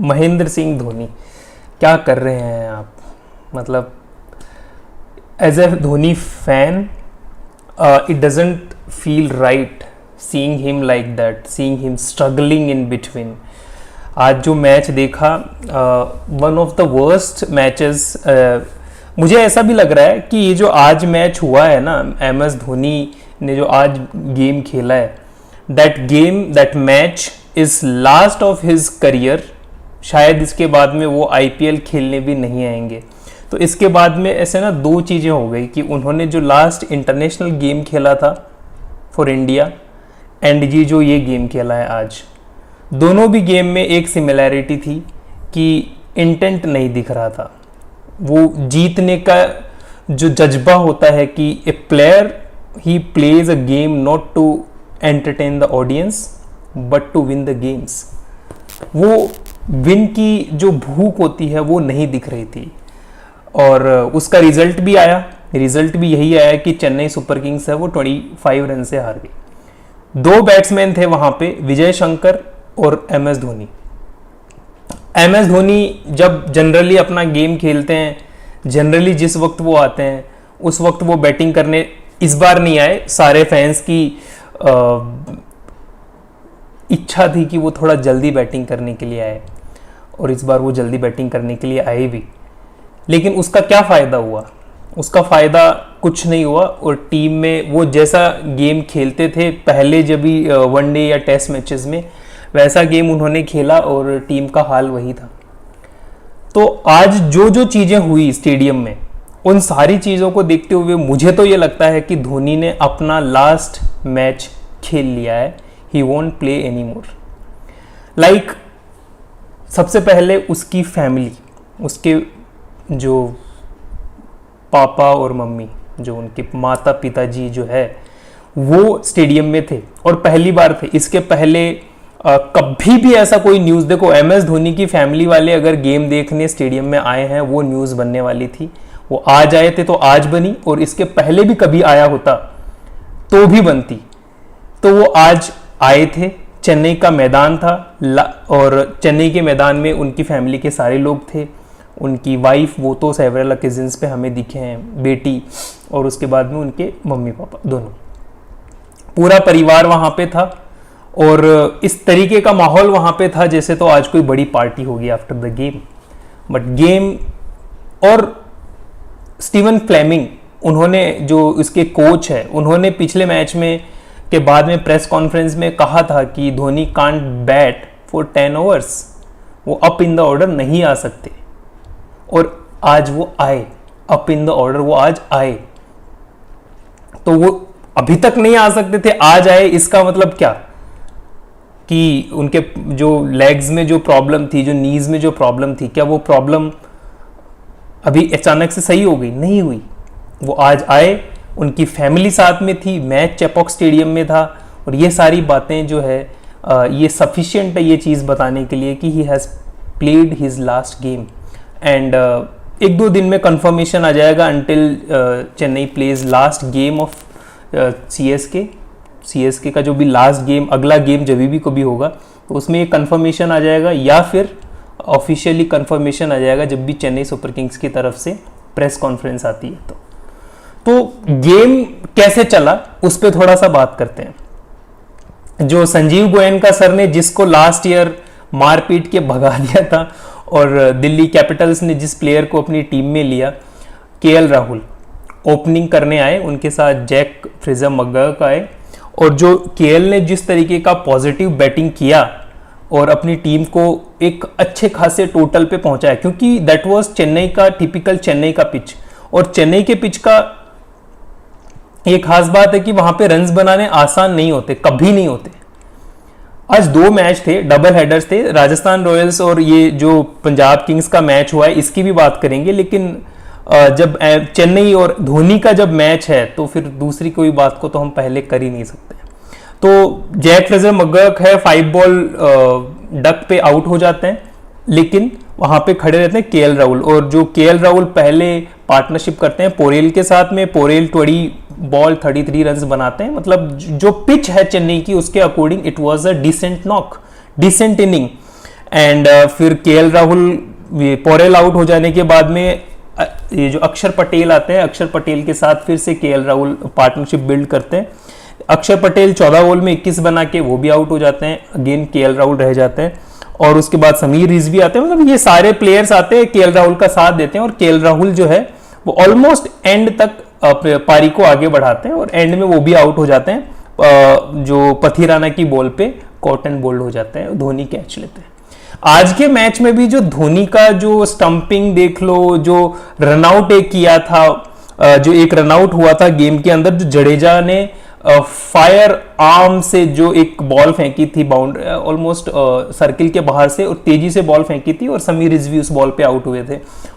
महेंद्र सिंह धोनी क्या कर रहे हैं आप? मतलब as a Dhoni fan it doesn't feel right seeing him like that, seeing him struggling in between. आज जो मैच देखा, one of the worst matches. मुझे ऐसा भी लग रहा है कि ये जो आज मैच हुआ है ना, MS धोनी ने जो आज गेम खेला है, that match is last of his career. शायद इसके बाद में वो IPL खेलने भी नहीं आएंगे। तो इसके बाद में ऐसे ना दो चीज़ें हो गई कि उन्होंने जो लास्ट इंटरनेशनल गेम खेला था फॉर इंडिया एंड जो ये गेम खेला है आज, दोनों भी गेम में एक सिमिलैरिटी थी कि इंटेंट नहीं दिख रहा था। वो जीतने का जो जज्बा होता है कि a player he plays a game not to entertain the audience but to win the games, वो विन की जो भूख होती है वो नहीं दिख रही थी। और उसका रिजल्ट भी आया, रिजल्ट भी यही आया कि चेन्नई सुपर किंग्स है वो 25 रन से हार गई। दो बैट्समैन थे वहां पे, विजय शंकर और MS धोनी। MS धोनी जब जनरली अपना गेम खेलते हैं, जनरली जिस वक्त वो आते हैं उस वक्त वो बैटिंग करने इस बार नहीं आए। सारे फैंस की इच्छा थी कि वो थोड़ा जल्दी बैटिंग करने के लिए आए और इस बार वो जल्दी बैटिंग करने के लिए आए भी, लेकिन उसका क्या फ़ायदा हुआ? उसका फ़ायदा कुछ नहीं हुआ। और टीम में वो जैसा गेम खेलते थे पहले जब भी वनडे या टेस्ट मैचेस में, वैसा गेम उन्होंने खेला और टीम का हाल वही था। तो आज जो जो चीज़ें हुई स्टेडियम में, उन सारी चीज़ों को देखते हुए मुझे तो ये लगता है कि धोनी ने अपना लास्ट मैच खेल लिया है। He won't play any more. Like सबसे पहले उसकी फैमिली, उसके जो पापा और मम्मी, जो उनके माता पिताजी जो है वो स्टेडियम में थे और पहली बार थे। इसके पहले कभी भी ऐसा कोई न्यूज़, देखो MS धोनी की फैमिली वाले अगर गेम देखने स्टेडियम में आए हैं वो न्यूज़ बनने वाली थी। वो आज आए थे तो आज बनी, और इसके पहले भी कभी आया होता तो भी बनती। तो वो आज आए थे, चेन्नई का मैदान था और चेन्नई के मैदान में उनकी फैमिली के सारे लोग थे। उनकी वाइफ, वो तो सेवरल ओकेजन्स पे हमें दिखे हैं, बेटी, और उसके बाद में उनके मम्मी पापा दोनों, पूरा परिवार वहाँ पे था। और इस तरीके का माहौल वहाँ पे था जैसे तो आज कोई बड़ी पार्टी होगी after the game. But game, और स्टीवन फ्लेमिंग, उन्होंने जो इसके कोच है, उन्होंने पिछले मैच में के बाद में प्रेस कॉन्फ्रेंस में कहा था कि Dhoni can't bat for 10 overs, वो अप इन द ऑर्डर नहीं आ सकते। और आज वो आए अप इन द ऑर्डर, वो आज आए। तो वो अभी तक नहीं आ सकते थे, आज आए। इसका मतलब क्या कि उनके जो लेग्स में जो प्रॉब्लम थी, जो नीज में जो प्रॉब्लम थी, क्या वो प्रॉब्लम अभी अचानक से सही हो गई? नहीं हुई। वो आज आए, उनकी फैमिली साथ में थी, मैच चेपॉक स्टेडियम में था। और ये सारी बातें जो है ये सफिशिएंट है ये चीज़ बताने के लिए कि he has played his last game. And एक दो दिन में कंफर्मेशन आ जाएगा until Chennai plays last game of CSK का जो भी लास्ट गेम, अगला गेम जब भी कभी होगा तो उसमें ये कंफर्मेशन आ जाएगा, या फिर ऑफिशियली कंफर्मेशन आ जाएगा जब भी चेन्नई सुपर किंग्स की तरफ से प्रेस कॉन्फ्रेंस आती है। तो गेम कैसे चला उस पर थोड़ा सा बात करते हैं। जो संजीव गोयनका सर ने जिसको लास्ट ईयर मारपीट के भगा दिया था, और दिल्ली कैपिटल्स ने जिस प्लेयर को अपनी टीम में लिया, KL राहुल ओपनिंग करने आए, उनके साथ जैक फ्रेजर मकगर्क आए। और जो KL ने जिस तरीके का पॉजिटिव बैटिंग किया और अपनी टीम को एक अच्छे खासे टोटल पे पहुंचाया, क्योंकि दैट वाज चेन्नई का टिपिकल चेन्नई का पिच। और चेन्नई के पिच का ये खास बात है कि वहां पे रन्स बनाने आसान नहीं होते, कभी नहीं होते। आज दो मैच थे, डबल हेडर्स थे, राजस्थान रॉयल्स और ये जो पंजाब किंग्स का मैच हुआ है इसकी भी बात करेंगे। लेकिन जब चेन्नई और धोनी का जब मैच है तो फिर दूसरी कोई बात को तो हम पहले कर ही नहीं सकते। तो जैक फ्रेजर मकगर्क है, 5 बॉल डक पे आउट हो जाते हैं, लेकिन वहां पे खड़े रहते हैं KL राहुल। और जो KL राहुल पहले पार्टनरशिप करते हैं पोरेल के साथ में, पोरेल 20 बॉल 33 रन बनाते हैं। मतलब जो पिच है चेन्नई की उसके according it was a decent knock, decent inning. And फिर केएल राहुल पोरेल आउट हो जाने के बाद में ये जो अक्षर पटेल आते हैं, अक्षर पटेल के साथ फिर से केएल राहुल पार्टनरशिप बिल्ड करते हैं। अक्षर पटेल 14 बॉल में 21 बना के वो भी आउट हो जाते हैं, अगेन केएल राहुल रह जाते हैं। और उसके बाद समीर रिजवी आते हैं, मतलब ये सारे प्लेयर्स आते हैं, केएल राहुल का साथ देते हैं और केएल राहुल जो है वो ऑलमोस्ट एंड तक पारी को आगे बढ़ाते हैं और एंड में वो भी आउट हो जाते हैं। जो पथिराना की बॉल पे कॉटन बोल्ड हो जाते हैं, धोनी कैच लेते हैं। आज के मैच में भी जो धोनी का जो स्टंपिंग देख लो, जो रनआउट एक किया था, जो एक रनआउट हुआ था गेम के अंदर, जो जडेजा ने फायर आर्म से जो एक बॉल फेंकी थी बाउंड्री ऑलमोस्ट सर्किल के बाहर से और तेजी से बॉल फेंकी थी और समीर रिजवी उस बॉल पे आउट हुए थे।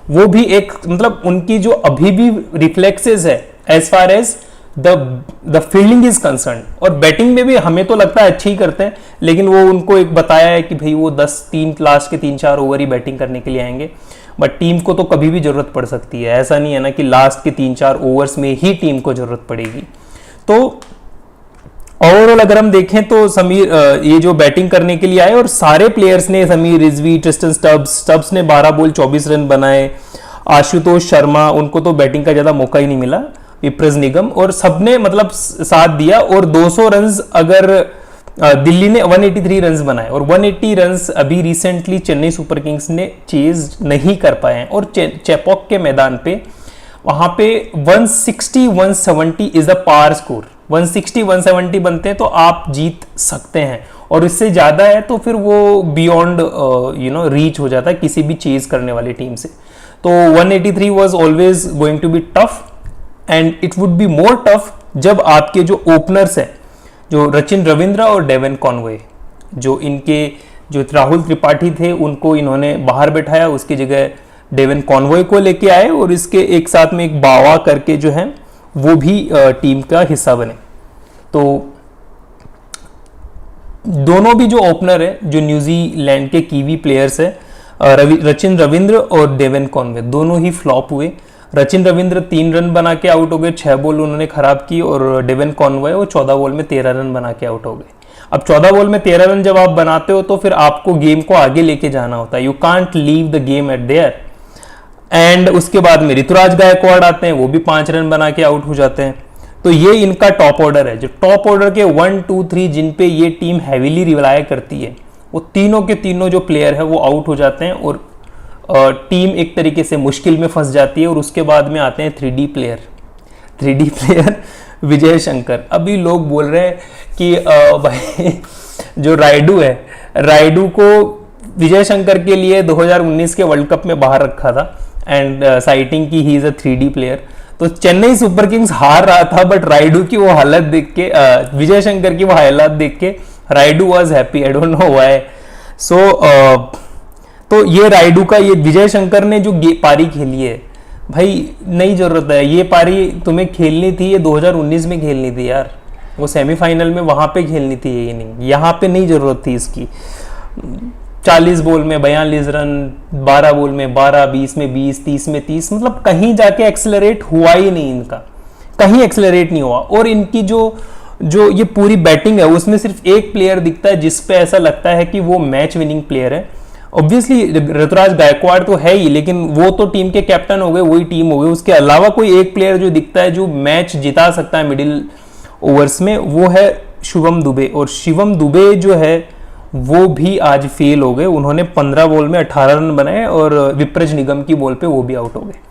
वो भी एक मतलब उनकी जो अभी भी रिफ्लेक्सेस है as far as the fielding is concern, और बैटिंग में भी हमें तो लगता है अच्छी ही करते हैं, लेकिन वो उनको एक बताया है कि भाई वो 10-3 लास्ट के 3-4 ओवर ही बैटिंग करने के लिए आएंगे, बट टीम को तो कभी भी जरूरत पड़ सकती है। ऐसा नहीं है ना कि लास्ट के 3-4 ओवर्स में ही टीम को जरूरत पड़ेगी। तो ओवरऑल अगर हम देखें तो समीर ये जो बैटिंग करने के लिए आए और सारे प्लेयर्स ने, समीर रिजवी, ट्रिस्टन स्टब्स ने 12 बॉल 24 रन बनाए, आशुतोष शर्मा, उनको तो बैटिंग का ज्यादा मौका ही नहीं मिला, विप्रज निगम, और सबने मतलब साथ दिया। और 200 रन्स अगर दिल्ली ने 183 रन्स बनाए और 180 रन्स अभी रिसेंटली चेन्नई सुपर किंग्स ने चेज नहीं कर पाए हैं। और चेपॉक के मैदान पे वहां पे 160-170 इज द पार स्कोर, 160-170 बनते हैं तो आप जीत सकते हैं, और इससे ज्यादा है तो फिर वो बियॉन्ड रीच हो जाता है किसी भी चेज करने वाली टीम से। तो 183 was always going to be tough and it would be more tough जब आपके जो ओपनर्स हैं, जो रचिन रविंद्र और डेवन कॉनवे, जो राहुल त्रिपाठी थे उनको इन्होंने बाहर बैठाया, उसकी जगह डेवन कॉनवे को लेके आए और इसके एक साथ में एक बावा करके जो है वो भी टीम का हिस्सा बने। तो दोनों भी जो ओपनर है, जो न्यूजीलैंड के कीवी प्लेयर्स है, रचिन रविंद्र और डेवन कॉनवे, दोनों ही फ्लॉप हुए। रचिन रविंद्र 3 रन बना के आउट हो गए, 6 बॉल उन्होंने खराब की, और डेवन कॉनवे वो 14 बॉल में 13 रन बना के आउट हो गए। अब 14 बॉल में 13 रन जब आप बनाते हो तो फिर आपको गेम को आगे लेके जाना होता है, you can't leave the game at there. And उसके बाद में ऋतुराज गायकवाड़ आते हैं, वो भी 5 रन बना के आउट हो जाते हैं। तो ये इनका टॉप ऑर्डर है। जो टॉप ऑर्डर के 1, 2, 3 जिन पे ये टीम हैवीली रिलाय करती है, वो तीनों के तीनों जो प्लेयर है वो आउट हो जाते हैं और टीम एक तरीके से मुश्किल में फंस जाती है। और उसके बाद में आते हैं 3D प्लेयर विजय शंकर। अभी लोग बोल रहे हैं कि भाई जो रायडू है, रायडू को विजय शंकर के लिए 2019 के वर्ल्ड कप में बाहर रखा था एंड साइटिंग की he is a 3D player. तो चेन्नई सुपर किंग्स हार रहा था, बट रायडू की वो हालत देख के, विजय शंकर की वो हालत देख के Rayudu was happy, I don't know why. So तो ये रायडू का, ये विजय शंकर ने जो पारी खेली है भाई, नहीं जरूरत है ये पारी तुम्हें खेलनी थी, ये 2019 में खेलनी थी यार, वो सेमीफाइनल में वहां पे खेलनी थी ये इनिंग, यहाँ पे नहीं जरूरत थी इसकी। 40 बॉल में 42 रन, 12 बॉल में 12, 20 में 20, 30 में 30, मतलब कहीं जाके एक्सेलरेट हुआ ही नहीं, इनका कहीं एक्सेलरेट नहीं हुआ। और इनकी जो ये पूरी बैटिंग है उसमें सिर्फ एक प्लेयर दिखता है जिसपे ऐसा लगता है कि वो मैच विनिंग प्लेयर है। ऑब्वियसली ऋतुराज गायकवाड़ तो है ही, लेकिन वो तो टीम के कैप्टन हो गए, वही टीम हो गई। उसके अलावा कोई एक प्लेयर जो दिखता है जो मैच जिता सकता है मिडिल ओवर्स में, वो है शिवम दुबे। और शिवम दुबे जो है वो भी आज फेल हो गए, उन्होंने 15 बॉल में 18 रन बनाए और विप्रज निगम की बॉल पे वो भी आउट हो गए।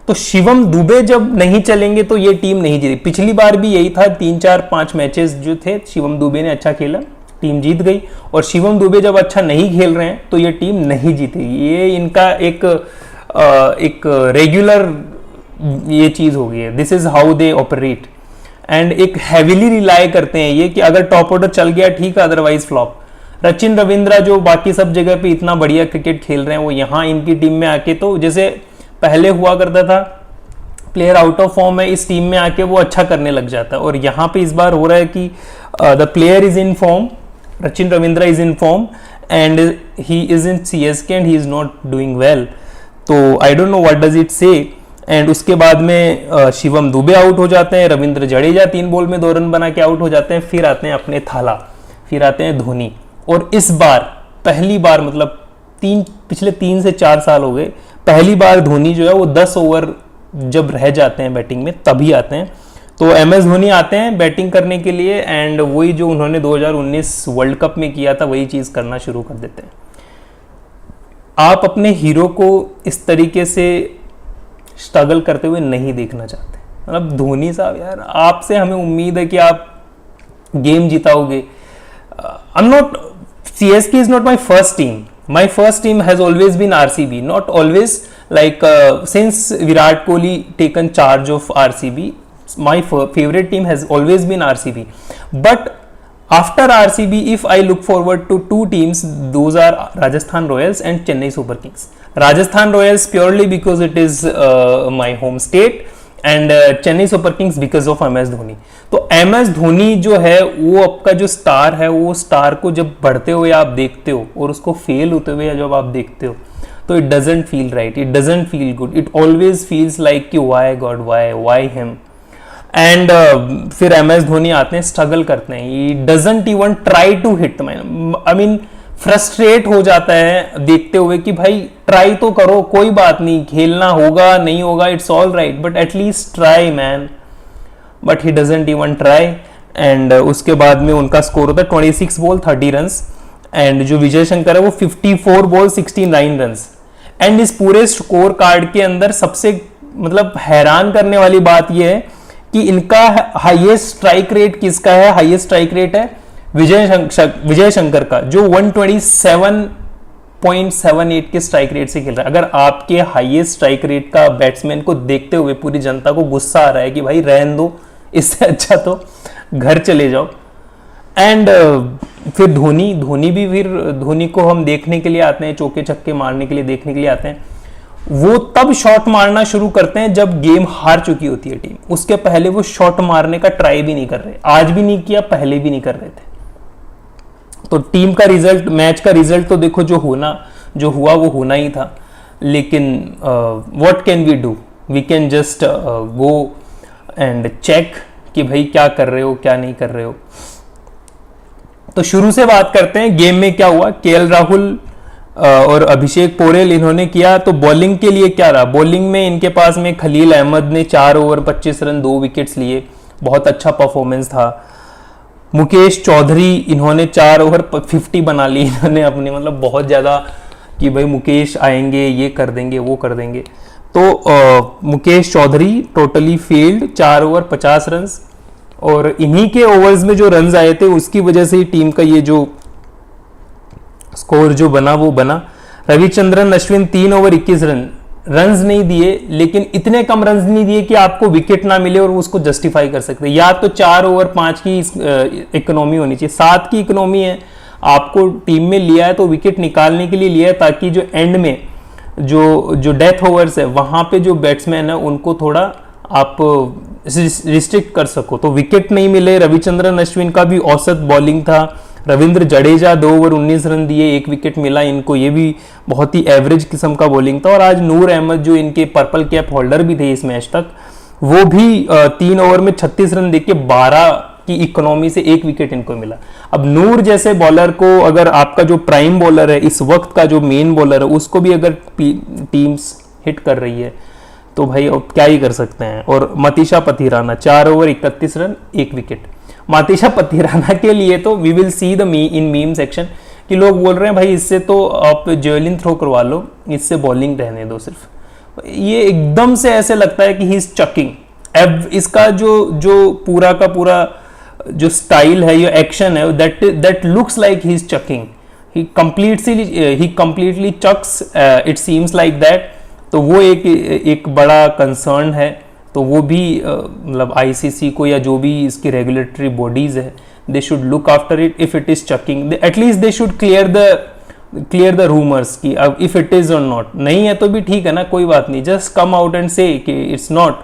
तो शिवम दुबे जब नहीं चलेंगे तो ये टीम नहीं जीती। पिछली बार भी यही था, 3, 4, 5 मैचेस जो थे शिवम दुबे ने अच्छा खेला, टीम जीत गई। और शिवम दुबे जब अच्छा नहीं खेल रहे हैं तो ये टीम नहीं जीतेगी। ये इनका एक रेगुलर ये चीज हो गई है, this is how they operate. And एक हैवीली रिलाय करते हैं ये कि अगर टॉप ऑर्डर चल गया ठीक है, अदरवाइज फ्लॉप। रचिन रविंद्रा जो बाकी सब जगह पे इतना बढ़िया क्रिकेट खेल रहे हैं, वो यहाँ इनकी टीम में आके, तो जैसे पहले हुआ करता था प्लेयर आउट ऑफ फॉर्म है, इस टीम में आके वो अच्छा करने लग जाता है। और यहाँ पे इस बार हो रहा है कि the player is in form, Rachin Ravindra is in form and he is in CSK and he is not doing well. तो I don't know what does it say. And उसके बाद में शिवम दुबे आउट हो जाते हैं, रविंद्र जडेजा 3 बॉल में 2 रन बना के आउट हो जाते हैं। फिर आते हैं अपने थाला, फिर आते हैं धोनी। और इस बार पहली बार मतलब पिछले 3 से 4 साल हो गए, पहली बार धोनी जो है वो 10 ओवर जब रह जाते हैं बैटिंग में तभी आते हैं। तो एम एस धोनी आते हैं बैटिंग करने के लिए एंड वही जो उन्होंने 2019 वर्ल्ड कप में किया था वही चीज़ करना शुरू कर देते हैं। आप अपने हीरो को इस तरीके से स्ट्रगल करते हुए नहीं देखना चाहते। मतलब धोनी साहब यार, आपसे हमें उम्मीद है कि आप गेम जिताओगे। I am not, CSK is not my first team. My first team has always been RCB. Not always, like since Virat Kohli taken charge of RCB, my favorite team has always been RCB. But after RCB, if I look forward to two teams, those are Rajasthan Royals and Chennai Super Kings. Rajasthan Royals purely because it is my home state and Chennai Super Kings because of MS Dhoni. तो MS Dhoni जो है वो आपका जो star है, वो star को जब बढ़ते हुए आप देखते हो और उसको फेल होते हुए जब आप देखते हो तो it doesn't feel right, it doesn't feel good, it always feels like कि why God, why him. And फिर MS धोनी आते हैं, स्ट्रगल करते हैं, he doesn't even try to hit. I mean frustrate हो जाता है देखते हुए कि भाई ट्राई तो करो, कोई बात नहीं, खेलना होगा नहीं होगा it's all right, but at least try man. But he doesn't even try and उसके बाद में उनका स्कोर होता है 26 बॉल 30 रन्स एंड जो विजय शंकर है वो 54 बॉल 69 रन्स। एंड इस पूरे स्कोर कार्ड के अंदर सबसे मतलब हैरान करने वाली बात यह है कि इनका हाईएस्ट स्ट्राइक रेट किसका है? हाईएस्ट स्ट्राइक रेट है विजय शंकर का, जो 127.78 के स्ट्राइक रेट से खेल रहा है। अगर आपके हाईएस्ट स्ट्राइक रेट का बैट्समैन को देखते हुए पूरी जनता को गुस्सा आ रहा है कि भाई रहने दो, इससे अच्छा तो घर चले जाओ। एंड फिर धोनी को हम देखने के लिए आते हैं, चौके छक्के मारने के लिए देखने के लिए आते हैं। वो तब शॉट मारना शुरू करते हैं जब गेम हार चुकी होती है टीम, उसके पहले वो शॉट मारने का ट्राई भी नहीं कर रहे, आज भी नहीं किया, पहले भी नहीं कर रहे थे। तो टीम का रिजल्ट, मैच का रिजल्ट तो देखो जो हुआ वो होना ही था, लेकिन what can we do, we can just go and check कि भाई क्या कर रहे हो क्या नहीं कर रहे हो। तो शुरू से बात करते हैं गेम में क्या हुआ। केएल राहुल और अभिषेक पोरेल इन्होंने किया। तो बॉलिंग के लिए क्या रहा, बॉलिंग में इनके पास में खलील अहमद ने 4 ओवर 25 रन 2 विकेट्स लिए, बहुत अच्छा परफॉर्मेंस था। मुकेश चौधरी इन्होंने 4 ओवर 50 बना ली इन्होंने अपने, मतलब बहुत ज़्यादा कि भाई मुकेश आएंगे, ये कर देंगे वो कर देंगे। तो Mukesh Choudhary totally failed, 4 over 50 run, और इन्हीं के ओवर्स में जो रन्स आए थे उसकी वजह से ही टीम का ये जो स्कोर जो बना वो बना। रविचंद्रन अश्विन 3 ओवर 21 रन्स नहीं दिए, लेकिन इतने कम रन्स नहीं दिए कि आपको विकेट ना मिले और उसको जस्टिफाई कर सकते। या तो 4 ओवर 5 की इकोनॉमी होनी चाहिए, 7 की इकोनॉमी है, आपको टीम में लिया है तो विकेट निकालने के लिए लिया है, ताकि जो एंड में जो डेथ ओवर्स है वहां पे जो बैट्समैन है उनको थोड़ा आप रिस्ट्रिक्ट कर सको। तो विकेट नहीं मिले। रविचंद्रन अश्विन का भी औसत बॉलिंग था। रविंद्र जडेजा 2 ओवर 19 रन दिए, 1 विकेट मिला इनको, ये भी बहुत ही एवरेज किस्म का बॉलिंग था। और आज नूर अहमद जो इनके पर्पल कैप होल्डर भी थे इस मैच तक, वो भी 3 ओवर में 36 रन देके 12 की इकोनॉमी से 1 विकेट इनको मिला। अब नूर जैसे बॉलर को, अगर आपका जो प्राइम बॉलर है इस वक्त का, जो मेन बॉलर है, उसको भी अगर टीम्स हिट कर रही है तो भाई अब क्या ही कर सकते हैं। और Matheesha Pathirana 4 over 31 run 1 wicket. Matheesha Pathirana के लिए तो we will see the in meme section कि लोग बोल रहे हैं भाई इससे तो आप जेवलिन थ्रो करवा लो, इससे बॉलिंग रहने दो सिर्फ। ये एकदम से ऐसे लगता है कि ही इज चकिंग। इसका जो पूरा का पूरा जो स्टाइल है, ये एक्शन है, that looks like he is chucking. He completely chucks, it seems like that. तो वो एक बड़ा कंसर्न है। तो वो भी मतलब आईसीसी को या जो भी इसकी रेगुलेटरी बॉडीज है, they should look after it if it is चकिंग। At least they should clear the rumours कि अब इफ इट इज और नॉट। नहीं है तो भी ठीक है ना, कोई बात नहीं, जस्ट कम आउट एंड से कि इट्स नॉट,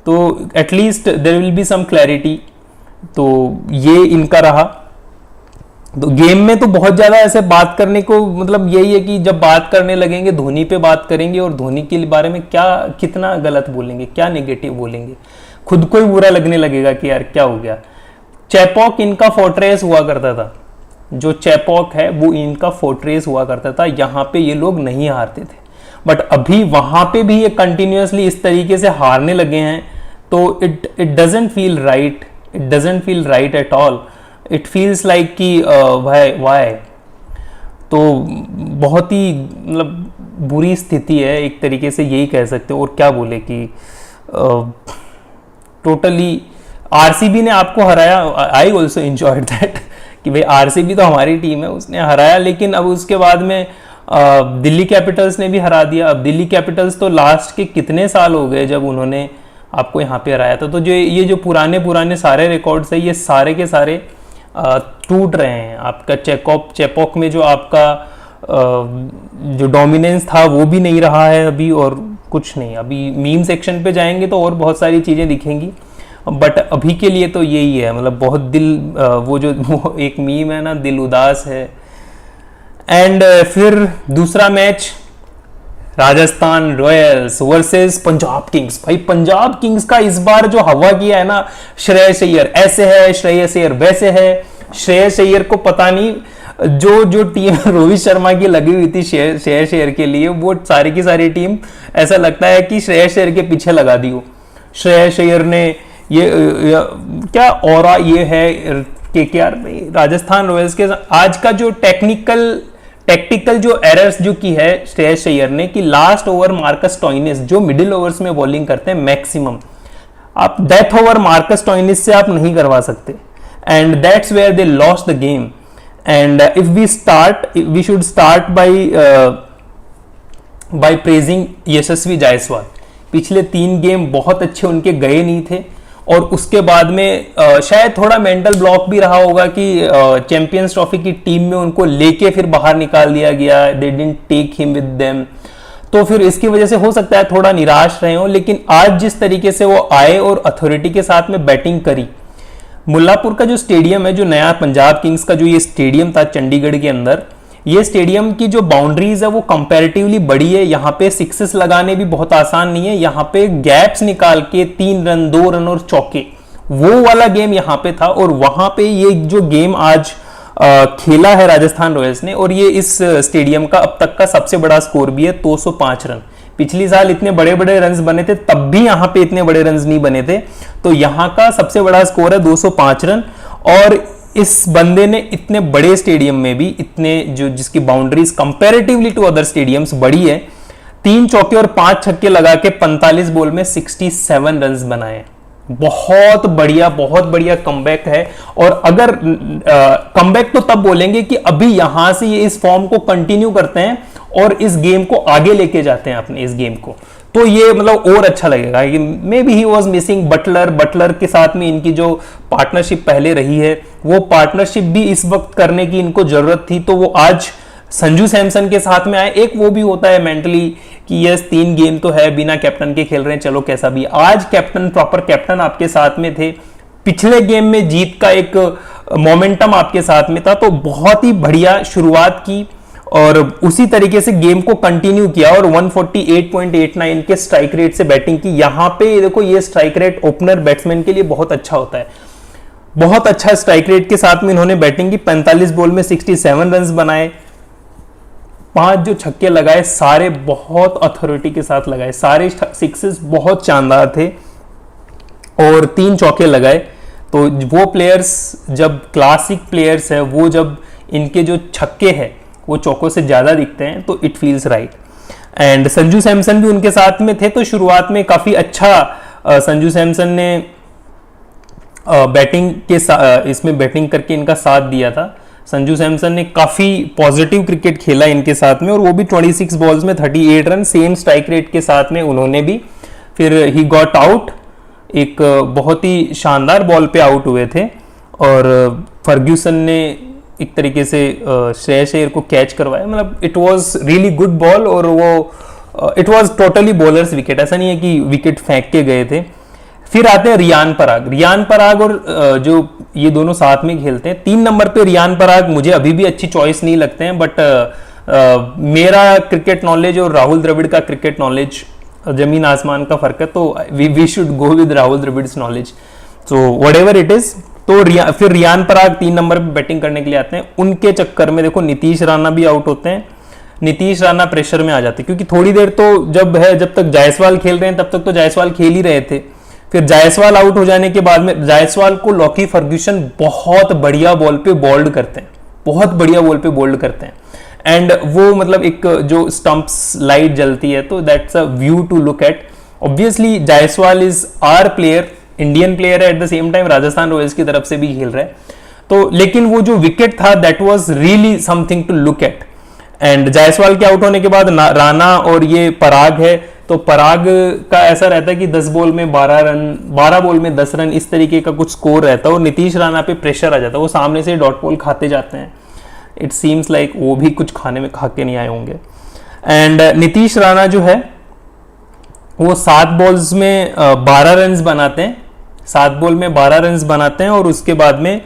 तो at least there will be some clarity. तो ये इनका रहा। तो गेम में तो बहुत ज्यादा ऐसे बात करने को, मतलब यही है कि जब बात करने लगेंगे धोनी पे बात करेंगे और धोनी के बारे में कितना गलत बोलेंगे, क्या नेगेटिव बोलेंगे, खुद को ही बुरा लगने लगेगा कि यार क्या हो गया। चेपॉक इनका फोर्ट्रेस हुआ करता था, जो चेपॉक है वो इनका फोर्ट्रेस हुआ करता था, यहाँ पे ये लोग नहीं हारते थे। बट अभी वहाँ पे भी ये कंटिन्यूसली इस तरीके से हारने लगे हैं, तो it doesn't feel right, it doesn't feel right at all. It feels like कि वाई। तो बहुत ही मतलब बुरी स्थिति है एक तरीके से, यही कह सकते हो। और क्या बोले कि टोटली आरसीबी ने आपको हराया। आई ऑल्सो एंजॉयड दैट कि भाई आरसीबी तो हमारी टीम है, उसने हराया। लेकिन अब उसके बाद में दिल्ली कैपिटल्स ने भी हरा दिया। अब दिल्ली कैपिटल्स तो लास्ट के कितने साल हो गए जब उन्होंने आपको यहाँ पे हराया था। तो जो ये जो पुराने सारे रिकॉर्ड्स है, ये सारे के सारे टूट रहे हैं। आपका चेपॉक में जो आपका जो डोमिनेंस था वो भी नहीं रहा है अभी, और कुछ नहीं। अभी मीम सेक्शन पे जाएंगे तो और बहुत सारी चीज़ें दिखेंगी, बट अभी के लिए तो यही है। मतलब बहुत वो एक मीम है ना, दिल उदास है। एंड फिर दूसरा match Rajasthan Royals versus Punjab Kings. भाई पंजाब किंग्स का इस बार जो हवा किया है ना, श्रेयस अय्यर ऐसे है, श्रेयस अय्यर वैसे है। श्रेयस अय्यर को पता नहीं, जो टीम रोहित शर्मा की लगी हुई थी श्रेयस अय्यर के लिए, वो सारी की सारी टीम ऐसा लगता है कि श्रेयस अय्यर के पीछे लगा दी हो। श्रेयस अय्यर ने ये क्या ऑरा ये है केकेआर में राजस्थान रॉयल्स के आज का जो टैक्टिकल जो एरर्स जो की है श्रेयस अय्यर ने, कि लास्ट ओवर मार्कस स्टोइनिस जो मिडिल ओवर्स में बॉलिंग करते हैं मैक्सिमम, आप डेथ ओवर मार्कस स्टोइनिस से आप नहीं करवा सकते। And that's where they lost the game. And if we should start by praising Yashasvi Jaiswal. पिछले 3 गेम बहुत अच्छे उनके गए नहीं थे, और उसके बाद में शायद थोड़ा मेंटल ब्लॉक भी रहा होगा कि चैंपियंस ट्रॉफी की टीम में उनको लेके फिर बाहर निकाल दिया गया, they didn't take him with them. तो फिर इसकी वजह से हो सकता है थोड़ा निराश रहे हो। लेकिन आज जिस तरीके से वो आए और अथॉरिटी के साथ में बैटिंग करी, मुल्लापुर का जो स्टेडियम है, जो नया पंजाब किंग्स का जो ये स्टेडियम था चंडीगढ़ के अंदर, ये स्टेडियम की जो बाउंड्रीज है वो कंपैरेटिवली बड़ी है। यहाँ पे सिक्सेस लगाने भी बहुत आसान नहीं है। यहाँ पे गैप्स निकाल के 3 रन 2 रन और चौके, वो वाला गेम यहाँ पे था। और वहां पे ये जो गेम आज खेला है राजस्थान रॉयल्स ने, और ये इस स्टेडियम का अब तक का सबसे बड़ा स्कोर भी है 205 रन। पिछली साल इतने बड़े बड़े रन्स बने थे, तब भी यहाँ पे इतने बड़े रन्स नहीं बने थे। तो यहाँ का सबसे बड़ा स्कोर है 205 रन। और इस बंदे ने इतने बड़े स्टेडियम में भी इतने जिसकी boundaries comparatively to other stadiums बड़ी है, 3 चौके और 5 छक्के लगा के 45 बॉल में 67 रन्स बनाए। बहुत बढ़िया कमबैक है। और अगर कमबैक तो तब बोलेंगे कि अभी यहां से ये इस फॉर्म को कंटिन्यू करते हैं और इस गेम को आगे लेके जाते हैं अपने इस गेम को, तो ये मतलब और अच्छा लगेगा। Maybe he was missing Buttler के साथ में इनकी जो पार्टनरशिप पहले रही है, वो पार्टनरशिप भी इस वक्त करने की इनको जरूरत थी। तो वो आज संजू सैमसन के साथ में आए। एक वो भी होता है मेंटली कि यस 3 गेम तो है, बिना कैप्टन के खेल रहे हैं, चलो कैसा भी। आज कैप्टन, प्रॉपर कैप्टन आपके साथ में थे। पिछले गेम में जीत का एक मोमेंटम आपके साथ में था। तो बहुत ही बढ़िया शुरुआत की और उसी तरीके से गेम को कंटिन्यू किया और 148.89 के स्ट्राइक रेट से बैटिंग की। यहां पे देखो, ये स्ट्राइक रेट ओपनर बैट्समैन के लिए बहुत अच्छा होता है। बहुत अच्छा स्ट्राइक रेट के साथ में इन्होंने बैटिंग की। 45 बॉल में 67 रन बनाए। 5 जो छक्के लगाए सारे बहुत अथॉरिटी के साथ लगाए, सारे सिक्सेस बहुत शानदार थे और 3 चौके लगाए। तो वो प्लेयर्स जब क्लासिक प्लेयर्स है, वो जब इनके जो छक्के हैं वो चौकों से ज्यादा दिखते हैं, तो it feels right. And Sanju Samson भी उनके साथ में थे। तो शुरुआत में काफी अच्छा संजू सैमसन ने बैटिंग के इसमें बैटिंग करके इनका साथ दिया था। संजू सैमसन ने काफी पॉजिटिव क्रिकेट खेला इनके साथ में, और वो भी 26 बॉल्स में 38 रन, सेम स्ट्राइक रेट के साथ में उन्होंने भी। फिर ही गॉट आउट, एक बहुत ही शानदार बॉल पे आउट हुए थे और फर्ग्यूसन ने एक तरीके से श्रेयस अय्यर को कैच करवाया। मतलब it was really good ball, और वो it was totally bowlers wicket, ऐसा नहीं है कि विकेट फेंक के गए थे। फिर आते हैं रियान पराग और जो ये दोनों साथ में खेलते हैं। 3 नंबर पे रियान पराग मुझे अभी भी अच्छी चॉइस नहीं लगते हैं, बट मेरा क्रिकेट नॉलेज और राहुल द्रविड़ का क्रिकेट नॉलेज जमीन आसमान का फर्क है। तो we should go with Rahul Dravid's knowledge. So whatever it is, तो फिर रियान पराग 3 नंबर पे बैटिंग करने के लिए आते हैं। उनके चक्कर में देखो नीतीश राणा भी आउट होते हैं। नीतीश राणा प्रेशर में आ जाते हैं, क्योंकि थोड़ी देर तो जब तक जायसवाल खेल रहे हैं तब तक तो जायसवाल खेल ही रहे थे। फिर जायसवाल आउट हो जाने के बाद में जायसवाल को लॉकी फर्ग्यूसन बहुत बढ़िया बॉल पे बोल्ड करते हैं, बहुत बढ़िया बॉल पे बोल्ड करते हैं। एंड वो मतलब एक जो स्टंप्स लाइट जलती है, तो that's a view to look at. Obviously Jaiswal is our player, Indian player है, at the same time Rajasthan Royals की तरफ से भी खेल रहा है। तो लेकिन वो जो विकेट था that was really something to look at. And Jaiswal के आउट होने के बाद राणा और ये पराग है, तो पराग का ऐसा रहता है कि 10 बॉल में 12 रन, 12 बॉल में 10 रन, इस तरीके का कुछ स्कोर रहता है। और नीतीश राणा पे प्रेशर आ जाता है, वो सामने से डॉट बॉल खाते जाते हैं। इट सीम्स लाइक वो भी कुछ खाने में खा के नहीं आए होंगे। एंड नीतीश राणा जो है वो 7 बॉल्स में 12 रन बनाते हैं, 7 बॉल में 12 रन बनाते हैं, और उसके बाद में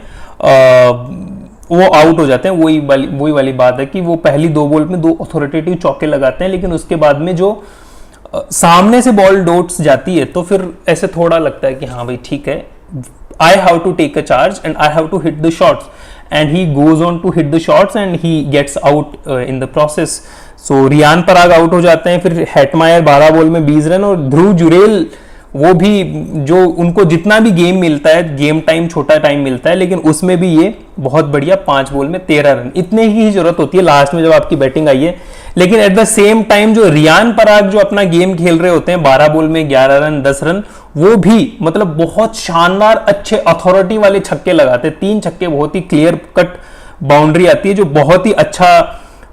वो आउट हो जाते हैं। वही वाली बात है कि वो पहली 2 बॉल में 2 अथॉरिटेटिव चौके लगाते हैं, लेकिन उसके बाद में जो सामने से बॉल डॉट्स जाती है तो फिर ऐसे थोड़ा लगता है कि हाँ भाई ठीक है, I have to take a charge and I have to hit the shots, and he goes on to hit the shots and he gets out in the process. So Riyan Parag out हो जाते हैं, फिर हेटमायर 12 बॉल में 20 run, और ध्रुव जुरेल वो भी, जो उनको जितना भी गेम मिलता है, गेम टाइम छोटा टाइम मिलता है, लेकिन उसमें भी ये बहुत बढ़िया 5 बॉल में 13 रन, इतने ही जरूरत होती है लास्ट में जब आपकी बैटिंग आई है। लेकिन एट द सेम टाइम जो रियान पराग जो अपना गेम खेल रहे होते हैं 12 बॉल में 11 रन 10 रन, वो भी मतलब बहुत शानदार अच्छे अथॉरिटी वाले छक्के लगाते हैं। 3 छक्के, बहुत ही क्लियर कट बाउंड्री आती है, जो बहुत ही अच्छा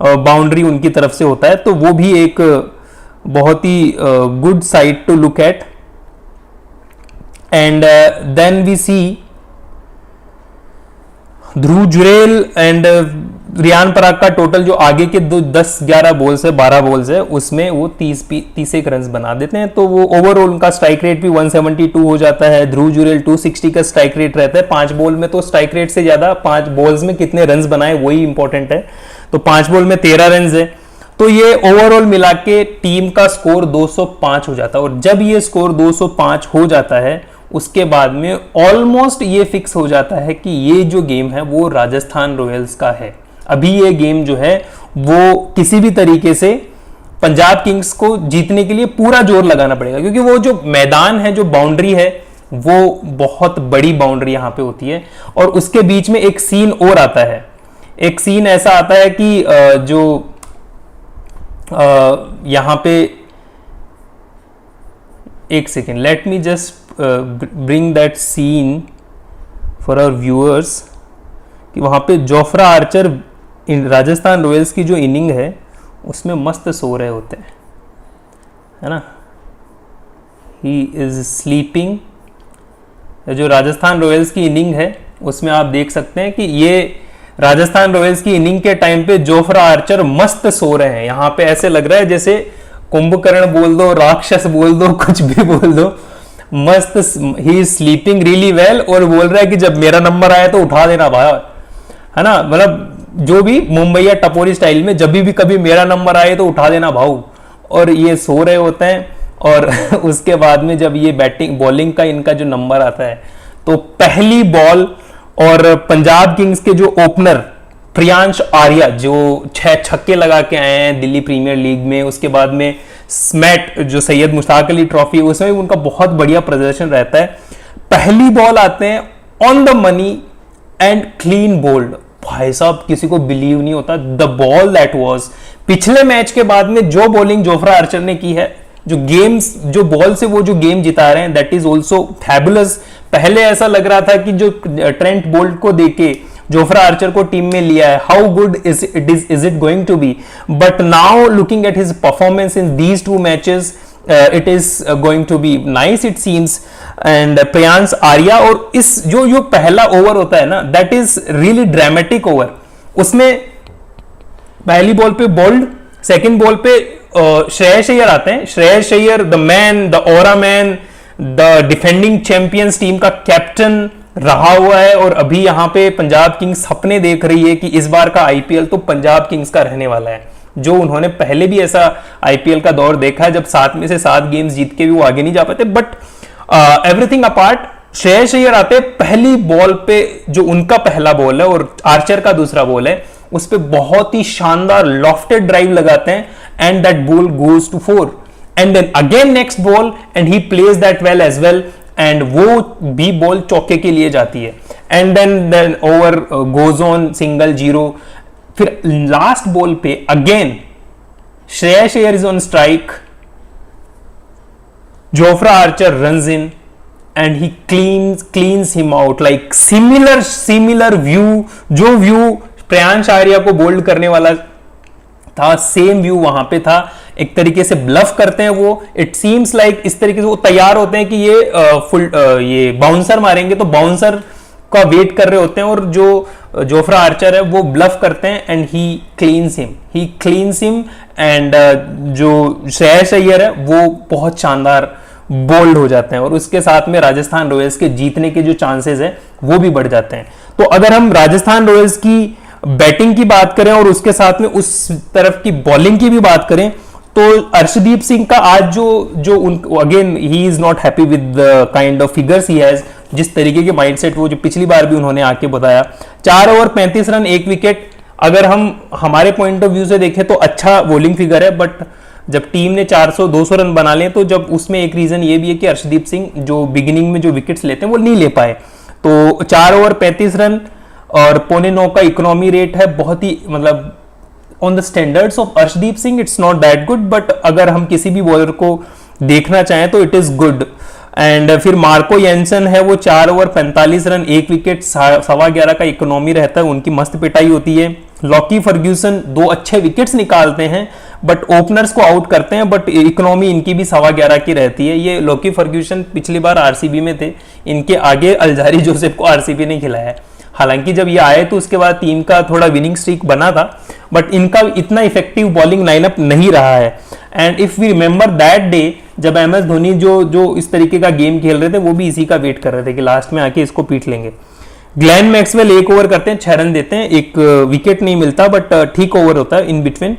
बाउंड्री उनकी तरफ से होता है। तो वो भी एक बहुत ही good side to look at. And then we see Dhruv Jurel and Riyan Parag का टोटल जो आगे के 10-11 बॉल्स है, 12 बॉल्स है, उसमें वो 30 रन बना देते हैं। तो वो ओवरऑल उनका स्ट्राइक रेट भी 172 हो जाता है। ध्रुव जुरेल 260 का स्ट्राइक रेट रहता है। 5 बॉल में तो स्ट्राइक रेट से ज्यादा 5 बॉल्स में कितने रन बनाए वही इंपॉर्टेंट है। तो 5 बॉल में 13 रन है, तो ये ओवरऑल मिला के टीम का स्कोर 205 हो जाता है। और जब ये स्कोर 205 हो जाता है, उसके बाद में ऑलमोस्ट ये फिक्स हो जाता है कि ये जो गेम है वो राजस्थान रॉयल्स का है। अभी ये गेम जो है वो किसी भी तरीके से पंजाब किंग्स को जीतने के लिए पूरा जोर लगाना पड़ेगा, क्योंकि वो जो मैदान है, जो बाउंड्री है, वो बहुत बड़ी बाउंड्री यहां पे होती है। और उसके बीच में एक सीन और आता है, एक सीन ऐसा आता है कि जो यहां पे, एक second, let me just bring that scene for our viewers, कि वहां पे जोफ्रा आर्चर राजस्थान रॉयल्स की जो इनिंग है उसमें मस्त सो रहे होते हैं, है ना, ही इज स्लीपिंग। जो राजस्थान रॉयल्स की इनिंग है उसमें आप देख सकते हैं कि ये राजस्थान रॉयल्स की इनिंग के टाइम पे जोफ्रा आर्चर मस्त सो रहे हैं। यहां पे ऐसे लग रहा है जैसे कुंभकर्ण बोल दो, राक्षस बोल दो, कुछ भी बोल दो, मस्त, ही इज स्लीपिंग रियली वेल। और बोल रहा है कि जब मेरा नंबर आया तो उठा देना भाई, है ना, मतलब जो भी मुंबई टपोरी स्टाइल में, जब भी कभी मेरा नंबर आए तो उठा देना भाऊ। और ये सो रहे होते हैं। और उसके बाद में जब ये बैटिंग बॉलिंग का इनका जो नंबर आता है, तो पहली बॉल, और पंजाब किंग्स के जो ओपनर प्रियांश आर्या जो 6 छक्के लगा के आए हैं दिल्ली प्रीमियर लीग में, उसके बाद में स्मैट जो सैयद मुश्ताक अली ट्रॉफी, उसमें उनका बहुत बढ़िया प्रदर्शन रहता है। पहली बॉल आते हैं on the money and clean bowled. भाई साहब, किसी को बिलीव नहीं होता, द बॉल दैट वाज, पिछले मैच के बाद में जो बॉलिंग जोफ्रा आर्चर ने की है, जो गेम्स, जो बॉल से वो जो गेम जिता रहे हैं, दैट इज ऑल्सो फैबुलस। पहले ऐसा लग रहा था कि जो ट्रेंट बोल्ट को देके जोफ्रा आर्चर को टीम में लिया है, how good is it going to be, but now looking at his performance in these 2 matches, it is going to be nice it seems. And Priyansh Arya, और इस जो पहला ओवर होता है ना, that is really dramatic over. उसमें पहली ball पे बोल्ड, सेकंड बॉल पे श्रेयस अय्यर आते हैं। Shreyas Iyer, the man, the aura man, the defending champions team का कैप्टन रहा हुआ है, और अभी यहां पे पंजाब किंग्स सपने देख रही है कि इस बार का आईपीएल तो पंजाब किंग्स का रहने वाला है। जो उन्होंने पहले भी ऐसा आईपीएल का दौर देखा है जब 7 में से 7 गेम्स जीत के भी वो आगे नहीं जा पाते। But everything apart, Shreyas Iyer आते हैं, पहली बॉल पे जो उनका पहला बॉल है और आर्चर का दूसरा बॉल है, उस पे बहुत ही शानदार लॉफ्टेड ड्राइव लगाते हैं and that ball goes to 4 and then again next ball and he plays that well as well and वो भी बॉल चौके के लिए जाती है and then over goes on single 0। फिर लास्ट बॉल पे again Shreyas Iyer is on strike, Jofra Archer runs in and he cleans him out like similar view, जो व्यू प्रियांश आर्या को बोल्ड करने वाला था, सेम व्यू वहां पे था। एक तरीके से ब्लफ करते हैं वो, इट सीम्स लाइक इस तरीके से वो तैयार होते हैं कि ये बाउंसर मारेंगे, तो बाउंसर का वेट कर रहे होते हैं और जो जोफ्रा आर्चर है वो ब्लफ करते हैं and he cleans him and जो श्रेयस अय्यर है वो बहुत शानदार बोल्ड हो जाते हैं और उसके साथ में राजस्थान रॉयल्स के जीतने के जो चांसेस है वो भी बढ़ जाते हैं। तो अगर हम राजस्थान रॉयल्स की बैटिंग की बात करें और उसके साथ में उस तरफ की बॉलिंग की भी बात करें तो अर्शदीप सिंह का आज जो again he is not happy with the kind of figures he has, जिस तरीके के माइंडसेट वो जो पिछली बार भी उन्होंने आके बताया, 4 ओवर 35 रन 1 विकेट, अगर हम हमारे पॉइंट ऑफ व्यू से देखें तो अच्छा बॉलिंग फिगर है, बट जब टीम ने 400-200 रन बना लिए तो जब उसमें एक रीजन ये भी है कि अर्शदीप सिंह जो बिगिनिंग में जो विकेट्स लेते हैं वो नहीं ले पाए। तो 4 ओवर 35 रन और 8.25 का इकोनॉमी रेट है, बहुत ही मतलब on the standards of Arshdeep Singh it's not that good, but अगर हम किसी भी बॉलर को देखना चाहें तो इट इज गुड। एंड फिर मार्को येंसन है, वो 4 ओवर 45 रन 1 विकेट 11.25 का इकोनॉमी रहता है, उनकी मस्त पिटाई होती है। लॉकी फर्ग्यूसन 2 अच्छे विकेट्स निकालते हैं बट ओपनर्स को आउट करते हैं, बट इकोनॉमी इनकी भी 11.25 की रहती है। ये लॉकी फर्ग्यूसन पिछली बार आरसीबी में थे, इनके आगे अल्जारी जोसेफ को आरसीबी ने खिलाया है। हालांकि जब ये आए तो उसके बाद टीम का थोड़ा विनिंग स्ट्रीक बना था, बट इनका इतना इफेक्टिव बॉलिंग लाइनअप नहीं रहा है। And if we remember that day जब MS धोनी जो इस तरीके का गेम खेल रहे थे वो भी इसी का वेट कर रहे थे कि लास्ट में आके इसको पीट लेंगे। ग्लेन मैक्सवेल 1 ओवर करते हैं, 6 रन देते हैं, एक विकेट नहीं मिलता बट ठीक ओवर होता है in between.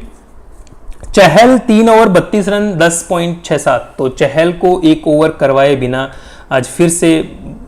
Chahal 3 over 32 run 10.67, तो चहल को 1 ओवर करवाए बिना आज फिर से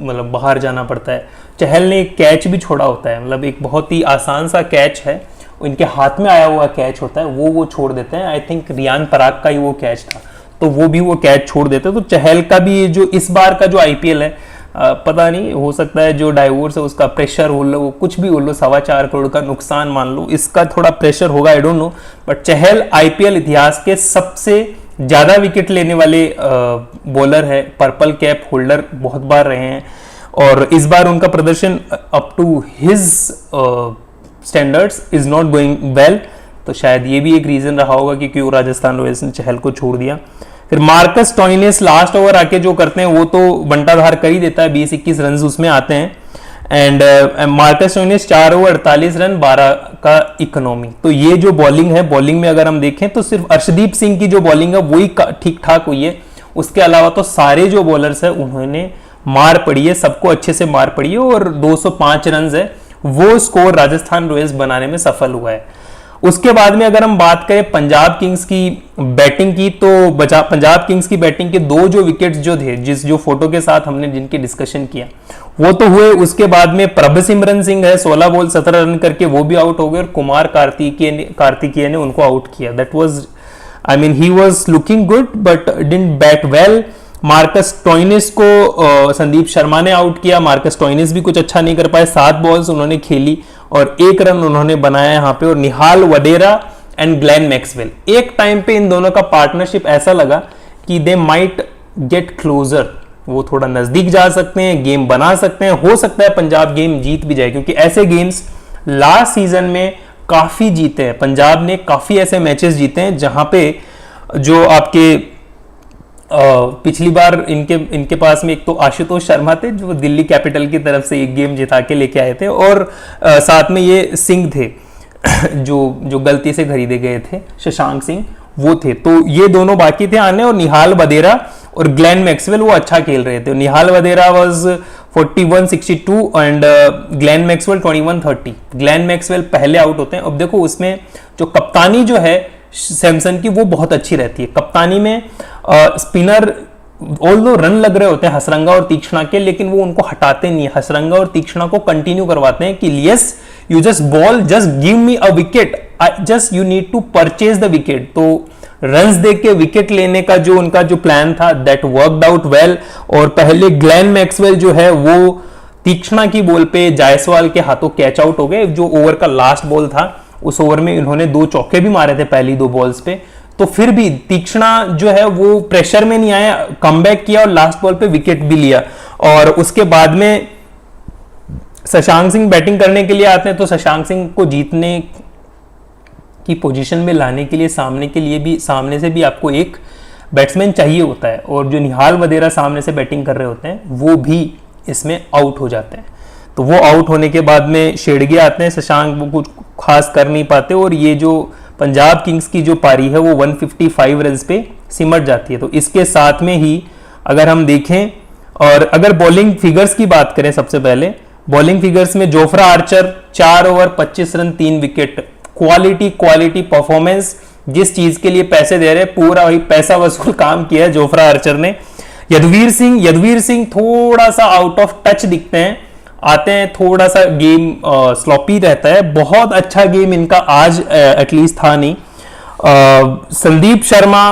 मतलब बाहर जाना पड़ता है। चहल ने एक कैच भी छोड़ा होता है, मतलब एक बहुत ही आसान सा कैच है, इनके हाथ में आया हुआ कैच होता है वो छोड़ देते हैं। आई थिंक रियान पराग का ही वो कैच था, तो वो कैच छोड़ देते हैं। तो चहल का भी जो इस बार का जो IPL है पता नहीं, हो सकता है जो डाइवोर्स है उसका प्रेशर हो लो, कुछ भी हो लो, 4.25 करोड़ का नुकसान मान लो, इसका थोड़ा प्रेशर होगा, आई don't no. But Chahal IPL इतिहास के सबसे ज्यादा विकेट लेने वाले बॉलर है, पर्पल कैप होल्डर बहुत बार रहे हैं और इस बार उनका प्रदर्शन up to his standards is not going well, तो शायद ये भी एक रीजन रहा होगा कि क्यों राजस्थान रॉयल्स ने चहल को छोड़ दिया। फिर मार्कस स्टोइनिस लास्ट ओवर आके जो करते हैं वो तो बंटाधार कर ही देता है, 20-21 रन उसमें आते हैं। And Marcus Stoinis 4 over 48 run 12 का इकोनॉमी। तो ये जो बॉलिंग है, बॉलिंग में अगर हम देखें तो सिर्फ अर्शदीप सिंह की जो बॉलिंग है वही ठीक ठाक हुई है, उसके अलावा तो सारे जो बॉलर्स है उन्होंने मार पड़ी है, सबको अच्छे से मार पड़ी है और 205 रन है वो स्कोर राजस्थान रॉयल्स बनाने में सफल हुआ है। उसके बाद में अगर हम बात करें पंजाब किंग्स की बैटिंग की, तो पंजाब किंग्स की बैटिंग के 2 जो विकेट्स जो थे, जो फोटो के साथ हमने जिनकी डिस्कशन किया वो तो हुए। उसके बाद में प्रभसिमरन सिंह है, 16 बॉल 17 रन करके वो भी आउट हो गए और कुमार कार्तिकेय ने उनको आउट किया। That was, I mean he was looking good but didn't bat well. Marcus Stoinis को संदीप शर्मा ने आउट किया, मार्कस स्टोइनिस भी कुछ अच्छा नहीं कर पाए, 7 बॉल्स उन्होंने खेली और 1 रन उन्होंने बनाया यहाँ पे। और निहाल वडेरा एंड ग्लेन मैक्सवेल, एक टाइम पे इन दोनों का पार्टनरशिप ऐसा लगा कि दे माइट गेट क्लोजर, वो थोड़ा नजदीक जा सकते हैं, गेम बना सकते हैं, हो सकता है पंजाब गेम जीत भी जाए, क्योंकि ऐसे गेम्स लास्ट सीजन में काफी जीते हैं। पंजाब ने काफी ऐसे मैचेस जीते हैं जहां पे जो आपके पिछली बार इनके पास में एक तो आशुतोष शर्मा थे जो दिल्ली कैपिटल की तरफ से एक गेम जिता के लेके आए थे और साथ में ये सिंह थे जो गलती से खरीदे गए थे, शशांक सिंह वो थे। तो ये दोनों बाकी थे आने और निहाल वडेरा और ग्लेन मैक्सवेल वो अच्छा खेल रहे थे। Nihal Wadhera was 41-62 and Glenn Maxwell 21-30। Glenn Maxwell पहले आउट होते हैं। अब देखो उसमें जो कप्तानी जो है सैमसन की वो बहुत अच्छी रहती है। कप्तानी में स्पिनर ऑल्दो रन लग रहे होते हैं हसरंगा और तीक्ष्णा के, लेकिन वो उनको हटाते नहीं है, हसरंगा और तीक्ष्णा को कंटिन्यू करवाते हैं कि yes you just ball, just give me a wicket, just you need to purchase the wicket. तो रन्स देख के विकेट लेने का जो उनका जो प्लान था दैट वर्कड आउट वेल। और पहले ग्लेन मैक्सवेल जो है वो तीक्ष्णा की बॉल पे जायसवाल के हाथों कैच आउट हो गए। जो ओवर का लास्ट बॉल था उस ओवर में इन्होंने 2 चौके भी मारे थे पहली 2 बॉल्स पे, तो फिर भी तीक्ष्णा जो है वो प्रेशर में नहीं आया, कमबैक किया और लास्ट बॉल पे विकेट भी लिया। और उसके बाद में शशांक सिंह बैटिंग करने के लिए आते हैं, तो शशांक सिंह को जीतने की पोजीशन में लाने के लिए सामने से भी आपको एक बैट्समैन चाहिए होता है, और जो निहाल वधेरा सामने से बैटिंग कर रहे होते हैं वो भी इसमें आउट हो जाते हैं। तो वो आउट होने के बाद में शेडगे आते हैं, शशांक वो कुछ खास कर नहीं पाते, और ये जो पंजाब किंग्स की जो पारी है वो 155 रन पे सिमट जाती है। तो इसके साथ में ही अगर हम देखें और अगर बॉलिंग फिगर्स की बात करें, सबसे पहले बॉलिंग फिगर्स में Jofra Archer 4 over 25 run 3 wicket, quality performance, जिस चीज के लिए पैसे दे रहे हैं पूरा वही पैसा वसूल काम किया है जोफ्रा आर्चर ने। यदवीर सिंह थोड़ा सा आउट ऑफ टच दिखते हैं, आते हैं, थोड़ा सा गेम स्लॉपी रहता है, बहुत अच्छा गेम इनका आज एटलीस्ट था नहीं। Sandeep Sharma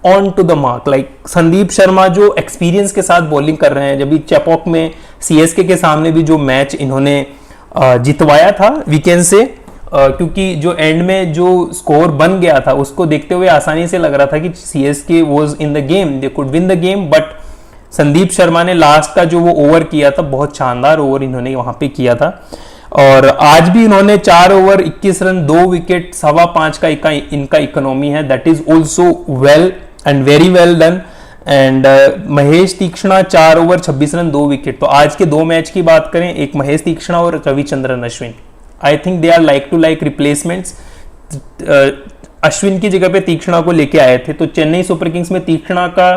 on to the mark, like Sandeep Sharma जो एक्सपीरियंस के साथ बॉलिंग कर रहे हैं, जब भी चेपॉक में सीएसके के सामने भी जो मैच इन्होंने जितवाया था वीकेंड से, क्योंकि जो एंड में जो स्कोर बन गया था उसको देखते हुए आसानी से लग रहा था कि CSK was in the game, they could win the game, but Sandeep Sharma ने लास्ट का जो वो ओवर किया था, बहुत शानदार ओवर इन्होंने वहां पे किया था। और आज भी इन्होंने 4 ओवर 21 रन 2 विकेट 5.25 का इनका इकोनॉमी है, that is also well and very well done. And Mahesh Theekshana 4 over 26 run 2 wicket. तो आज के 2 मैच की बात करें, एक महेश तीक्ष्णा और Ravichandran Ashwin, I think they are like to like replacements. Ashwin की जगह पे तीक्ष्णा को लेके आए थे, तो चेन्नई सुपर किंग्स में तीक्ष्णा का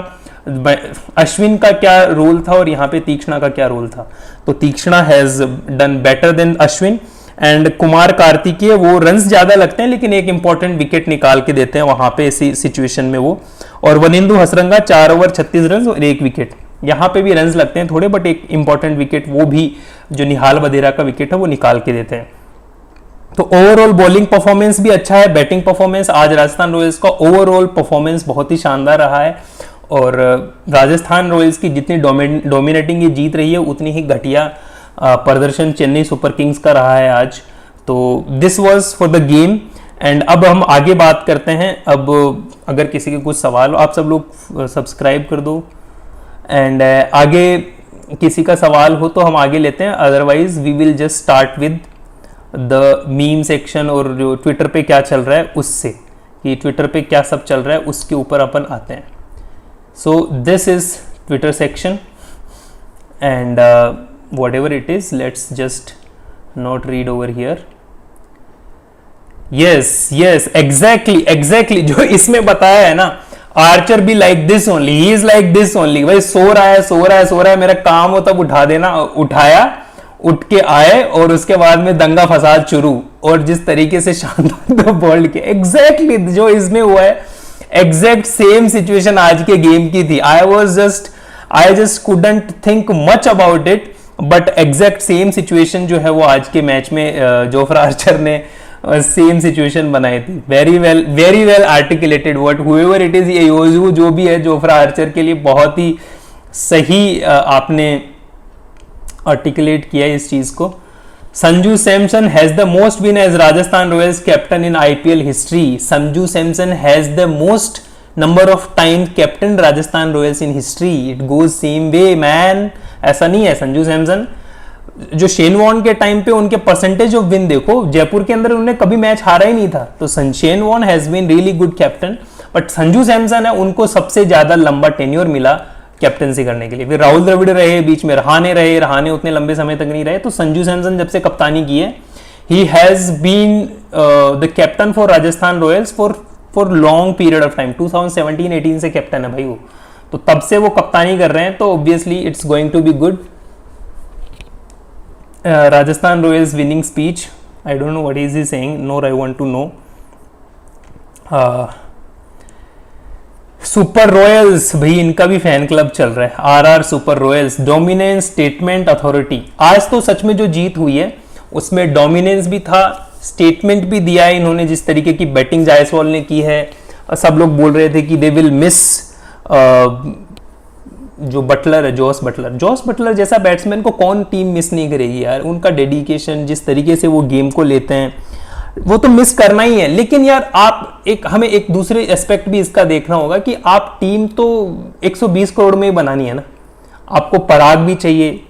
अश्विन का क्या रोल था और यहाँ पे तीक्ष्णा का क्या रोल था, तो तीक्ष्णा has done better than Ashwin. And Kumar Kartikeya वो रन्स ज्यादा लगते हैं लेकिन एक इंपॉर्टेंट विकेट निकाल के देते हैं वहां पे इसी सिचुएशन में वो। और वनिंदु हसरंगा 4 ओवर 36 रन और 1 विकेट, यहाँ पे भी रन्स लगते हैं थोड़े, बट एक इंपॉर्टेंट विकेट वो भी जो निहाल वधेरा का विकेट है वो निकाल के देते हैं। तो ओवरऑल बॉलिंग परफॉर्मेंस भी अच्छा है, बैटिंग परफॉर्मेंस आज राजस्थान रॉयल्स का ओवरऑल परफॉर्मेंस बहुत ही शानदार रहा है। और राजस्थान रॉयल्स की जितनी डोमिनेटिंग ये जीत रही है उतनी ही घटिया प्रदर्शन चेन्नई सुपर किंग्स का रहा है आज। तो this was for the game. And अब हम आगे बात करते हैं। अब अगर किसी के कुछ सवाल हो, आप सब लोग सब्सक्राइब कर दो, एंड आगे किसी का सवाल हो तो हम आगे लेते हैं, otherwise we will just start with the meme section और जो ट्विटर पे क्या चल रहा है उससे, कि ट्विटर पे क्या सब चल रहा है उसके ऊपर अपन आते हैं। So this is Twitter section, and whatever it is, let's just not read over here. Yes, exactly जो इसमें बताया है ना, आर्चर भी like this only, he is like this only। भाई सो रहा है, मेरा काम हो तब उठा देना, उठाया, उठ के आए और उसके बाद में दंगा फसाद शुरू, और जिस तरीके से शानदार बॉल के एग्जैक्टली जो इसमें हुआ है, एग्जैक्ट सेम सिचुएशन आज के गेम की थी। I just couldn't think much about it, but exact same situation जो है वो आज के मैच में जोफ्रा आर्चर ने सेम सिचुएशन बनाई थी। Very well articulated word, however it is, ये योजू जो भी है जोफ्रा आर्चर के लिए बहुत ही सही आपने आर्टिकुलेट किया इस चीज को। Sanju Samson has the most win as Rajasthan Royals captain in IPL history. Sanju Samson has the most number of times captain Rajasthan Royals in history. It goes same way man. ऐसा नहीं है। संजू सैमसन जो Shane Warne के time पे उनके percentage of win देखो, जयपुर के अंदर उन्होंने कभी मैच हारा ही नहीं था। तो Shane Warne has been really good captain, but Sanju Samson है उनको सबसे ज्यादा लंबा टेन्योर मिला कैप्टनसी करने के लिए। फिर राहुल द्रविड़ रहे, बीच में रहाने उतने लंबे समय तक नहीं रहे। तो संजू सैमसन जब से कप्तानी की है, he has been the captain for Rajasthan Royals for long period of time. 2017-18 से कैप्टन है भाई वो, तो तब से वो कप्तानी कर रहे हैं, तो obviously it's going to be good. Rajasthan Royals winning speech, I don't know what is he saying, nor I want to know. Super Royals, भाई इनका भी फैन क्लब चल रहा है, RR super Royals, dominance statement authority. आज तो सच में जो जीत हुई है उसमें डोमिनेंस भी था, स्टेटमेंट भी दिया है इन्होंने, जिस तरीके की बैटिंग जायसवाल ने की है। सब लोग बोल रहे थे कि दे विल मिस जो बटलर है, जॉस बटलर जैसा बैट्समैन को कौन टीम मिस नहीं करेगी यार। उनका डेडिकेशन, जिस तरीके से वो गेम को लेते हैं, वो तो मिस करना ही है। लेकिन यार आप हमें एक दूसरे एस्पेक्ट भी इसका देखना होगा कि आप टीम तो 120 करोड़ में ही बनानी है ना, आपको पराग भी चाहिए।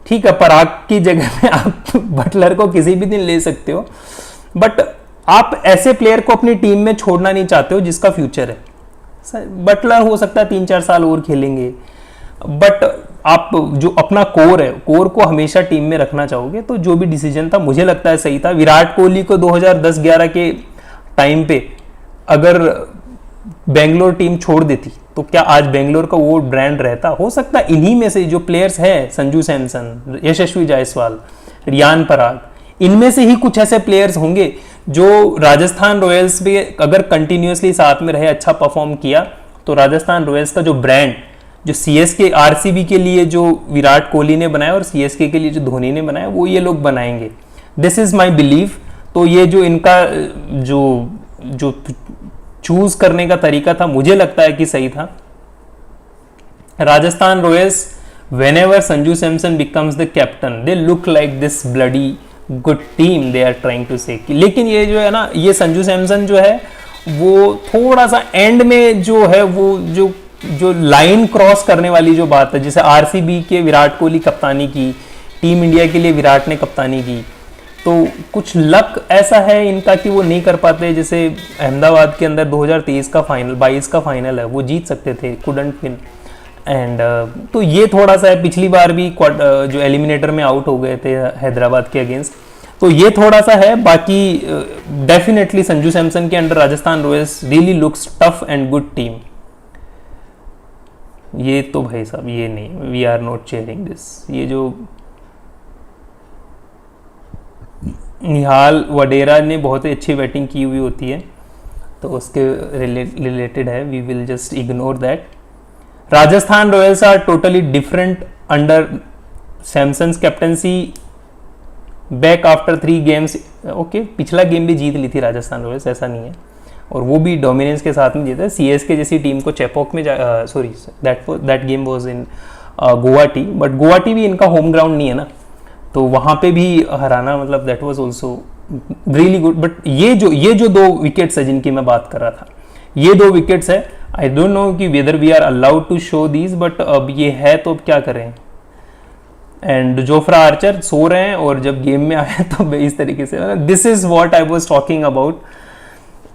ठीक है, पराग की जगह में आप बटलर को किसी भी दिन ले सकते हो, बट आप ऐसे प्लेयर को अपनी टीम में छोड़ना नहीं चाहते हो जिसका फ्यूचर है। बटलर हो सकता है 3-4 साल और खेलेंगे, बट आप जो अपना कोर है, कोर को हमेशा टीम में रखना चाहोगे। तो जो भी डिसीजन था मुझे लगता है सही था। विराट कोहली को 2010-11 के टाइम पे अगर बेंगलोर टीम छोड़ देती तो क्या आज बेंगलोर का वो ब्रांड रहता? हो सकता है इन्हीं में से जो प्लेयर्स हैं, संजू सैमसन, यशस्वी जायसवाल, रियान पराग, इनमें से ही कुछ ऐसे प्लेयर्स होंगे जो राजस्थान रॉयल्स भी अगर कंटिन्यूसली साथ में रहे, अच्छा परफॉर्म किया, तो राजस्थान रॉयल्स का जो ब्रांड, जो सीएसके आरसीबी के लिए जो विराट कोहली ने बनाया और सीएसके के लिए जो धोनी ने बनाया, वो ये लोग बनाएंगे। This is my believe. तो ये जो इनका जो चूज करने का तरीका था, मुझे लगता है कि सही था। Rajasthan Royals, whenever Sanju Samson becomes the captain, they look like this bloody good team they are trying to say। लेकिन ये जो है ना, ये संजू सैमसन जो है वो थोड़ा सा एंड में जो है, वो जो लाइन क्रॉस करने वाली जो बात है, जैसे आरसीबी के विराट कोहली कप्तानी की, टीम इंडिया के लिए विराट ने कप्तानी की, तो कुछ लक ऐसा है इनका कि वो नहीं कर पाते। जैसे अहमदाबाद के अंदर 2023 का फाइनल, 22 का फाइनल है, वो जीत सकते थे, कुडंट विन। एंड तो ये थोड़ा सा है। पिछली बार भी जो एलिमिनेटर में आउट हो गए थे हैदराबाद के अगेंस्ट, तो ये थोड़ा सा है। बाकी डेफिनेटली संजू सैमसन के under Rajasthan Royals really looks tough and good team. ये तो भाई साहब, ये नहीं, we are not cheering this. ये जो निहाल वडेरा ने बहुत ही अच्छी बैटिंग की हुई होती है, तो उसके रिलेटेड है, we will just ignore that. Rajasthan Royals are totally different under Samson's captaincy, back after 3 games. Okay, पिछला गेम भी जीत ली थी राजस्थान रॉयल्स, ऐसा नहीं है, और वो भी डोमिनेंस के साथ में जीता। सीएसके जैसी टीम को चेपॉक में sorry, that game was in Guwahati, but Guwahati भी इनका होम ग्राउंड नहीं है ना, तो वहाँ पे भी हराना, मतलब that was also really good. But ये जो 2 विकेट्स है जिनकी मैं बात कर रहा था, ये 2 विकेट्स है। आई डोंट नो कि whether we are allowed to show these, but अब ये है तो अब क्या करें। एंड जोफ्रा आर्चर सो रहे हैं, और जब गेम में आए तो इस तरीके से, this is what I was talking about.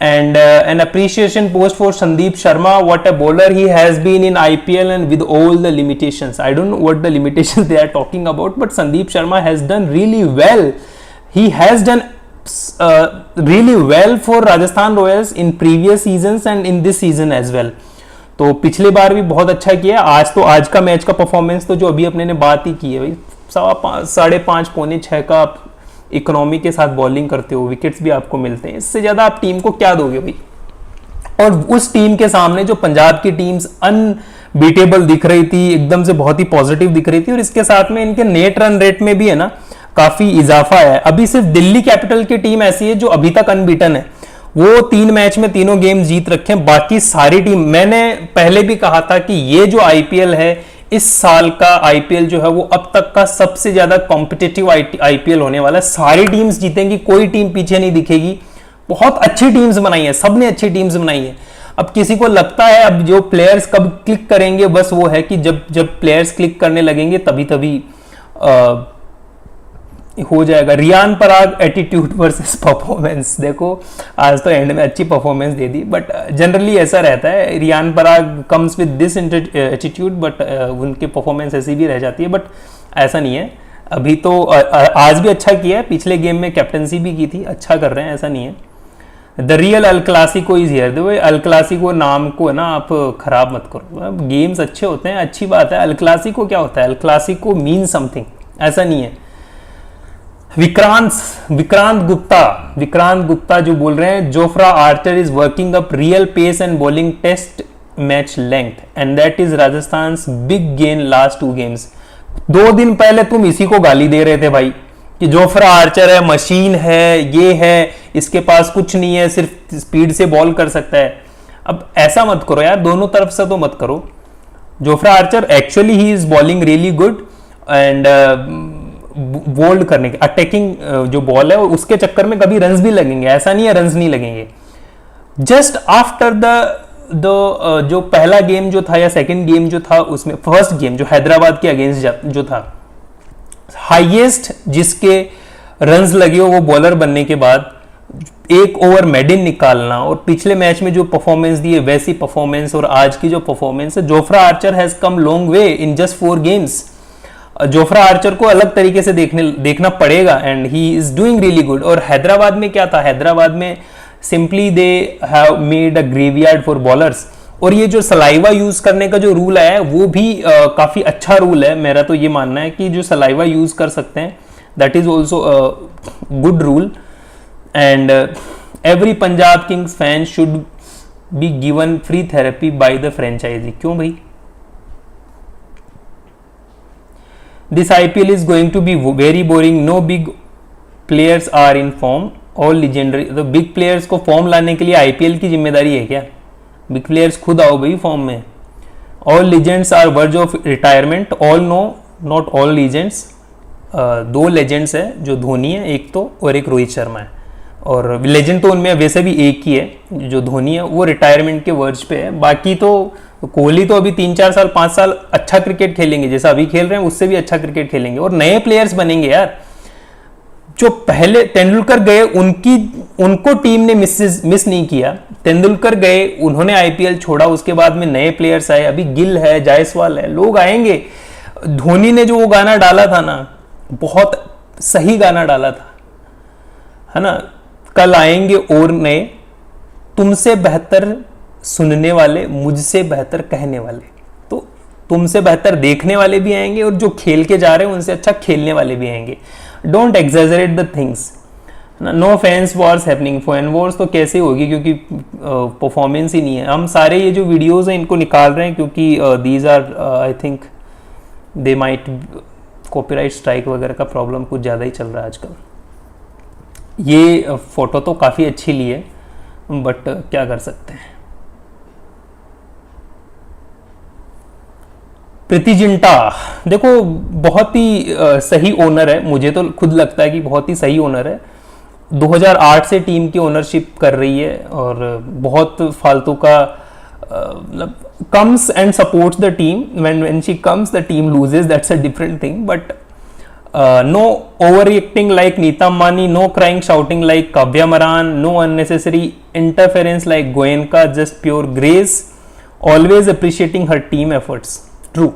And an appreciation post for Sandeep Sharma, what a bowler he has been in IPL and with all the limitations. I don't know what the limitations they are talking about, but Sandeep Sharma has done really well. He has done really well for Rajasthan Royals in previous seasons and in this season as well. तो पिछले बार भी बहुत अच्छा किया। आज का match का performance तो जो अभी अपने ने बात ही की है भाई, 5:15, 5:30, 5:45 का इकोनॉमी के साथ बॉलिंग करते हो, विकेट्स भी आपको मिलते हैं, इससे ज्यादा आप टीम को क्या दोगे भाई। और उस टीम के सामने जो पंजाब की टीम्स अनबीटेबल दिख रही थी, एकदम से बहुत ही पॉजिटिव दिख रही थी, और इसके साथ में इनके नेट रन रेट में भी है ना काफी इजाफा है। अभी सिर्फ दिल्ली कैपिटल की टीम ऐसी है जो अभी तक अनबीटन है, वो 3 मैच में 3 गेम जीत रखे हैं। बाकी सारी टीम, मैंने पहले भी कहा था कि ये जो आईपीएल है, इस साल का आईपीएल जो है वो अब तक का सबसे ज्यादा कॉम्पिटिटिव आईपीएल होने वाला है। सारी टीम्स जीतेंगी, कोई टीम पीछे नहीं दिखेगी। बहुत अच्छी टीम्स बनाई है, सबने अच्छी टीम्स बनाई है। अब किसी को लगता है अब जो प्लेयर्स कब क्लिक करेंगे, बस वो है कि जब प्लेयर्स क्लिक करने लगेंगे तभी हो जाएगा। Riyan Parag attitude versus performance, देखो आज तो एंड में अच्छी परफॉर्मेंस दे दी, बट जनरली ऐसा रहता है, Riyan Parag comes with this attitude, but उनकी परफॉर्मेंस ऐसी भी रह जाती है। बट ऐसा नहीं है, अभी तो आज भी अच्छा किया है, पिछले गेम में कैप्टनसी भी की थी, अच्छा कर रहे हैं, ऐसा नहीं है। The real El Clasico is here. देखो अल क्लासिको नाम को है ना आप खराब मत करो, गेम्स अच्छे होते हैं, अच्छी बात है। अल क्लासिको क्या होता है? अल क्लासिको मीन समथिंग, ऐसा नहीं है। विक्रांत गुप्ता जो बोल रहे हैं, Jofra Archer is working up real pace and bowling test match length and that is Rajasthan big gain last 2 games. 2 दिन पहले तुम इसी को गाली दे रहे थे भाई कि जोफ्रा आर्चर है, मशीन है, ये है, इसके पास कुछ नहीं है, सिर्फ स्पीड से बॉल कर सकता है। अब ऐसा मत करो यार, दोनों तरफ से तो मत करो। Jofra Archer actually he is bowling really good and bowled करने के अटैकिंग जो बॉल है उसके चक्कर में कभी रन्स भी लगेंगे, ऐसा नहीं है रन्स नहीं लगेंगे। जस्ट आफ्टर द जो पहला गेम जो था या सेकंड गेम जो था उसमें, फर्स्ट गेम जो हैदराबाद के अगेंस्ट जो था, हाईएस्ट जिसके रन्स लगे हो वो बॉलर बनने के बाद 1 ओवर मेडिन निकालना और पिछले मैच में जो परफॉर्मेंस दी है वैसी परफॉर्मेंस और आज की जो परफॉर्मेंस है, Jofra Archer has come long way in just 4 games. Jofra Archer को अलग तरीके से देखना पड़ेगा and he is doing really good. और हैदराबाद में क्या था, हैदराबाद में simply they have made a graveyard for bowlers. और ये जो सलाइवा यूज करने का जो रूल है वो भी काफी अच्छा रूल है। मेरा तो ये मानना है कि जो सलाइवा यूज कर सकते हैं that is also good rule and every Punjab Kings fan should be given free therapy by the franchise. क्यों भाई? This IPL is going to be very boring. No big players are in form. All legendary. तो big players को form लाने के लिए IPL की जिम्मेदारी है क्या? Big players खुद आओ भाई फॉर्म में। All legends are verge of retirement. All no, not all legends. 2 legends है जो धोनी है एक तो और एक रोहित शर्मा है। और लेजेंड तो उनमें वैसे भी एक ही है जो धोनी है, वो रिटायरमेंट के वर्ज पे है। बाकी तो कोहली तो अभी 3-4 साल 5 साल अच्छा क्रिकेट खेलेंगे, जैसा अभी खेल रहे हैं उससे भी अच्छा क्रिकेट खेलेंगे और नए प्लेयर्स बनेंगे यार। जो पहले तेंदुलकर गए उनको टीम ने मिस नहीं किया। तेंदुलकर गए, उन्होंने आईपीएल छोड़ा, उसके बाद में नए प्लेयर्स आए, अभी गिल है, जायसवाल है, लोग आएंगे। धोनी ने जो वो गाना डाला था ना, बहुत सही गाना डाला था, है ना, कल आएंगे और नए, तुमसे बेहतर सुनने वाले, मुझसे बेहतर कहने वाले। तो तुमसे बेहतर देखने वाले भी आएंगे और जो खेल के जा रहे हैं उनसे अच्छा खेलने वाले भी आएंगे। Don't exaggerate the things. No fans wars happening. Fan wars तो कैसे होगी क्योंकि परफॉर्मेंस ही नहीं है। हम सारे ये जो वीडियोस हैं इनको निकाल रहे हैं क्योंकि these are I think they might copyright strike वगैरह का प्रॉब्लम कुछ ज़्यादा ही चल रहा है आजकल। ये फोटो तो काफ़ी अच्छी ली है बट क्या कर सकते हैं। प्रीति जिंटा देखो बहुत ही सही ओनर है, मुझे तो खुद लगता है कि बहुत ही सही ओनर है। 2008 से टीम की ओनरशिप कर रही है और बहुत फालतू का मतलब comes and supports the team. When she comes the team loses, that's a different thing. But no overreacting like Neeta Mani, no crying shouting like Kavya Maran, no unnecessary interference like Goenka, just pure grace, always appreciating her team efforts. True,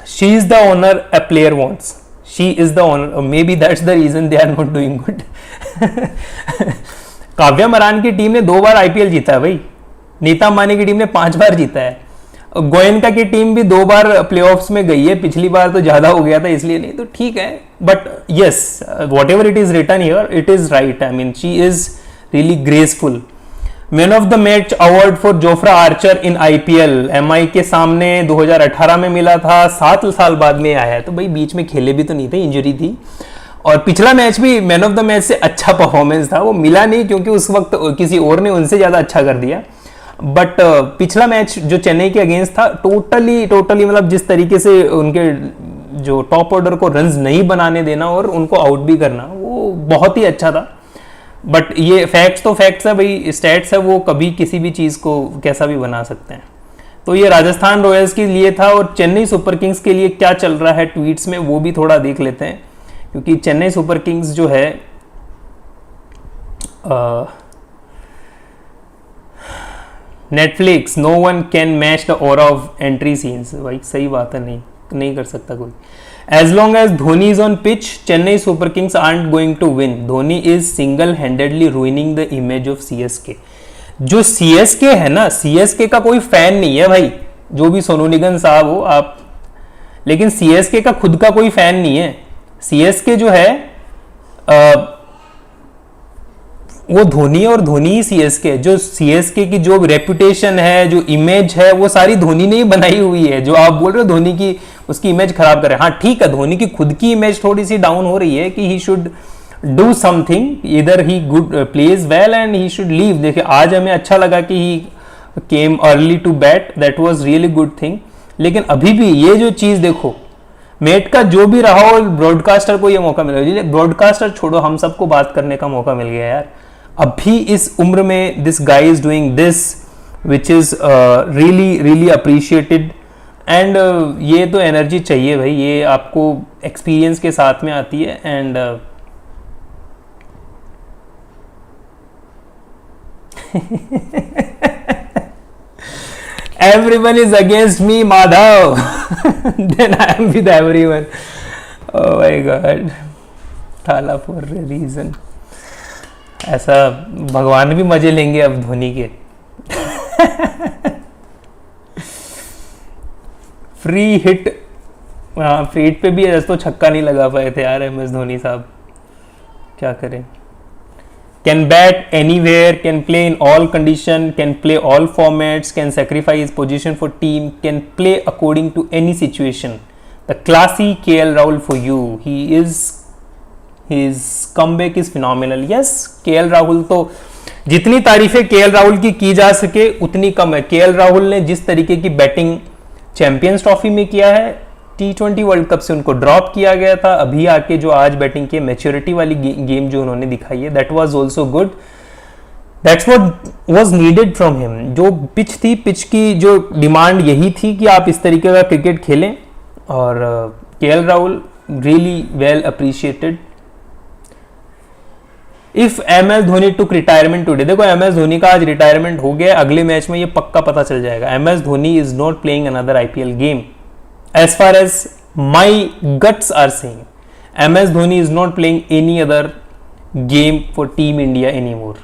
she is the owner a player wants. She is the owner, maybe that's the reason they are not doing good. Kavya Maran की team ने 2 बार IPL जीता है भाई, नीता मानी की team ने 5 बार जीता है, गोयनका की टीम भी 2 बार प्लेऑफ्स में गई है, पिछली बार तो ज्यादा हो गया था इसलिए नहीं, तो ठीक है। But yes, whatever it is written here it is right. I mean she is really graceful. Man of the match award for Jofra Archer in IPL MI के सामने 2018 में मिला था, 7 साल बाद में आया है, तो भाई बीच में खेले भी तो नहीं थे, इंजरी थी। और पिछला मैच भी मैन ऑफ द मैच से अच्छा परफॉर्मेंस था, वो मिला नहीं क्योंकि उस वक्त किसी और ने उनसे ज्यादा अच्छा कर दिया। बट पिछला मैच जो चेन्नई के अगेंस्ट था, टोटली मतलब जिस तरीके से उनके जो टॉप ऑर्डर को रन्स नहीं बनाने देना और उनको आउट भी करना, वो बहुत ही अच्छा था। बट ये फैक्ट्स तो फैक्ट्स है भाई, स्टैट्स है, वो कभी किसी भी चीज़ को कैसा भी बना सकते हैं। तो ये राजस्थान रॉयल्स के लिए था। और चेन्नई सुपर किंग्स के लिए क्या चल रहा है ट्वीट्स में वो भी थोड़ा देख लेते हैं, क्योंकि चेन्नई सुपर किंग्स जो है Netflix, no one can match the aura of entry scenes. भाई सही बात है, नहीं कर सकता कोई। As long as Dhoni is on pitch, Chennai Super Kings aren't going to win. Dhoni is single handedly ruining the image of CSK. जो सीएसके है ना, सीएसके का कोई फैन नहीं है भाई, जो भी सोनू निगम साहब हो आप, लेकिन सीएसके का खुद का कोई फैन नहीं है। सीएसके जो है वो धोनी और धोनी ही सीएसके, जो सीएसके की जो रेपुटेशन है, जो इमेज है, वो सारी धोनी ने ही बनाई हुई है। जो आप बोल रहे हो धोनी की उसकी इमेज खराब करे, हाँ ठीक है, धोनी की खुद की इमेज थोड़ी सी डाउन हो रही है कि he should do something, either he good plays well and he should leave. देखिए आज हमें अच्छा लगा कि he came early to bat, that was really good thing. लेकिन अभी भी ये जो चीज देखो, मेट का जो भी रहा हो, ब्रॉडकास्टर को ये मौका मिला, ब्रॉडकास्टर छोड़ो, हम सबको बात करने का मौका मिल गया यार। अभी इस उम्र में this guy is doing this which is really really appreciated. And ये तो एनर्जी चाहिए भाई, ये आपको एक्सपीरियंस के साथ में आती है। And everyone is against me, Madhav. Then I am with everyone. Oh my God. Thala for a reason. ऐसा भगवान भी मजे लेंगे अब धोनी के। फ्री हिट, हाँ फ्री हिट पे भी तो छक्का नहीं लगा पाए थे यार MS धोनी साहब, क्या करें। Can bat anywhere, can play in all condition, can play all formats, can sacrifice position for team, can play according to any situation. The classy KL Rahul for you. His comeback is phenomenal. Yes, KL Rahul तो जितनी तारीफें KL Rahul की जा सके उतनी कम है। KL Rahul ने जिस तरीके की बैटिंग चैंपियंस ट्रॉफी में किया है, T20 वर्ल्ड कप से उनको ड्रॉप किया गया था, अभी आके जो आज बैटिंग की मैच्योरिटी वाली गेम जो उन्होंने दिखाई है, that was also good, that's what was needed from him. जो पिच थी, पिच की जो डिमांड यही थी कि आप इस तरीके का क्रिकेट खेलें, और KL Rahul really well appreciated. If MS Dhoni took retirement today, देखो MS धोनी का आज रिटायरमेंट हो गया, अगले मैच में ये पक्का पता चल जाएगा। MS Dhoni is not playing another IPL game as far as my guts are saying. MS Dhoni is not playing any other game for Team India anymore.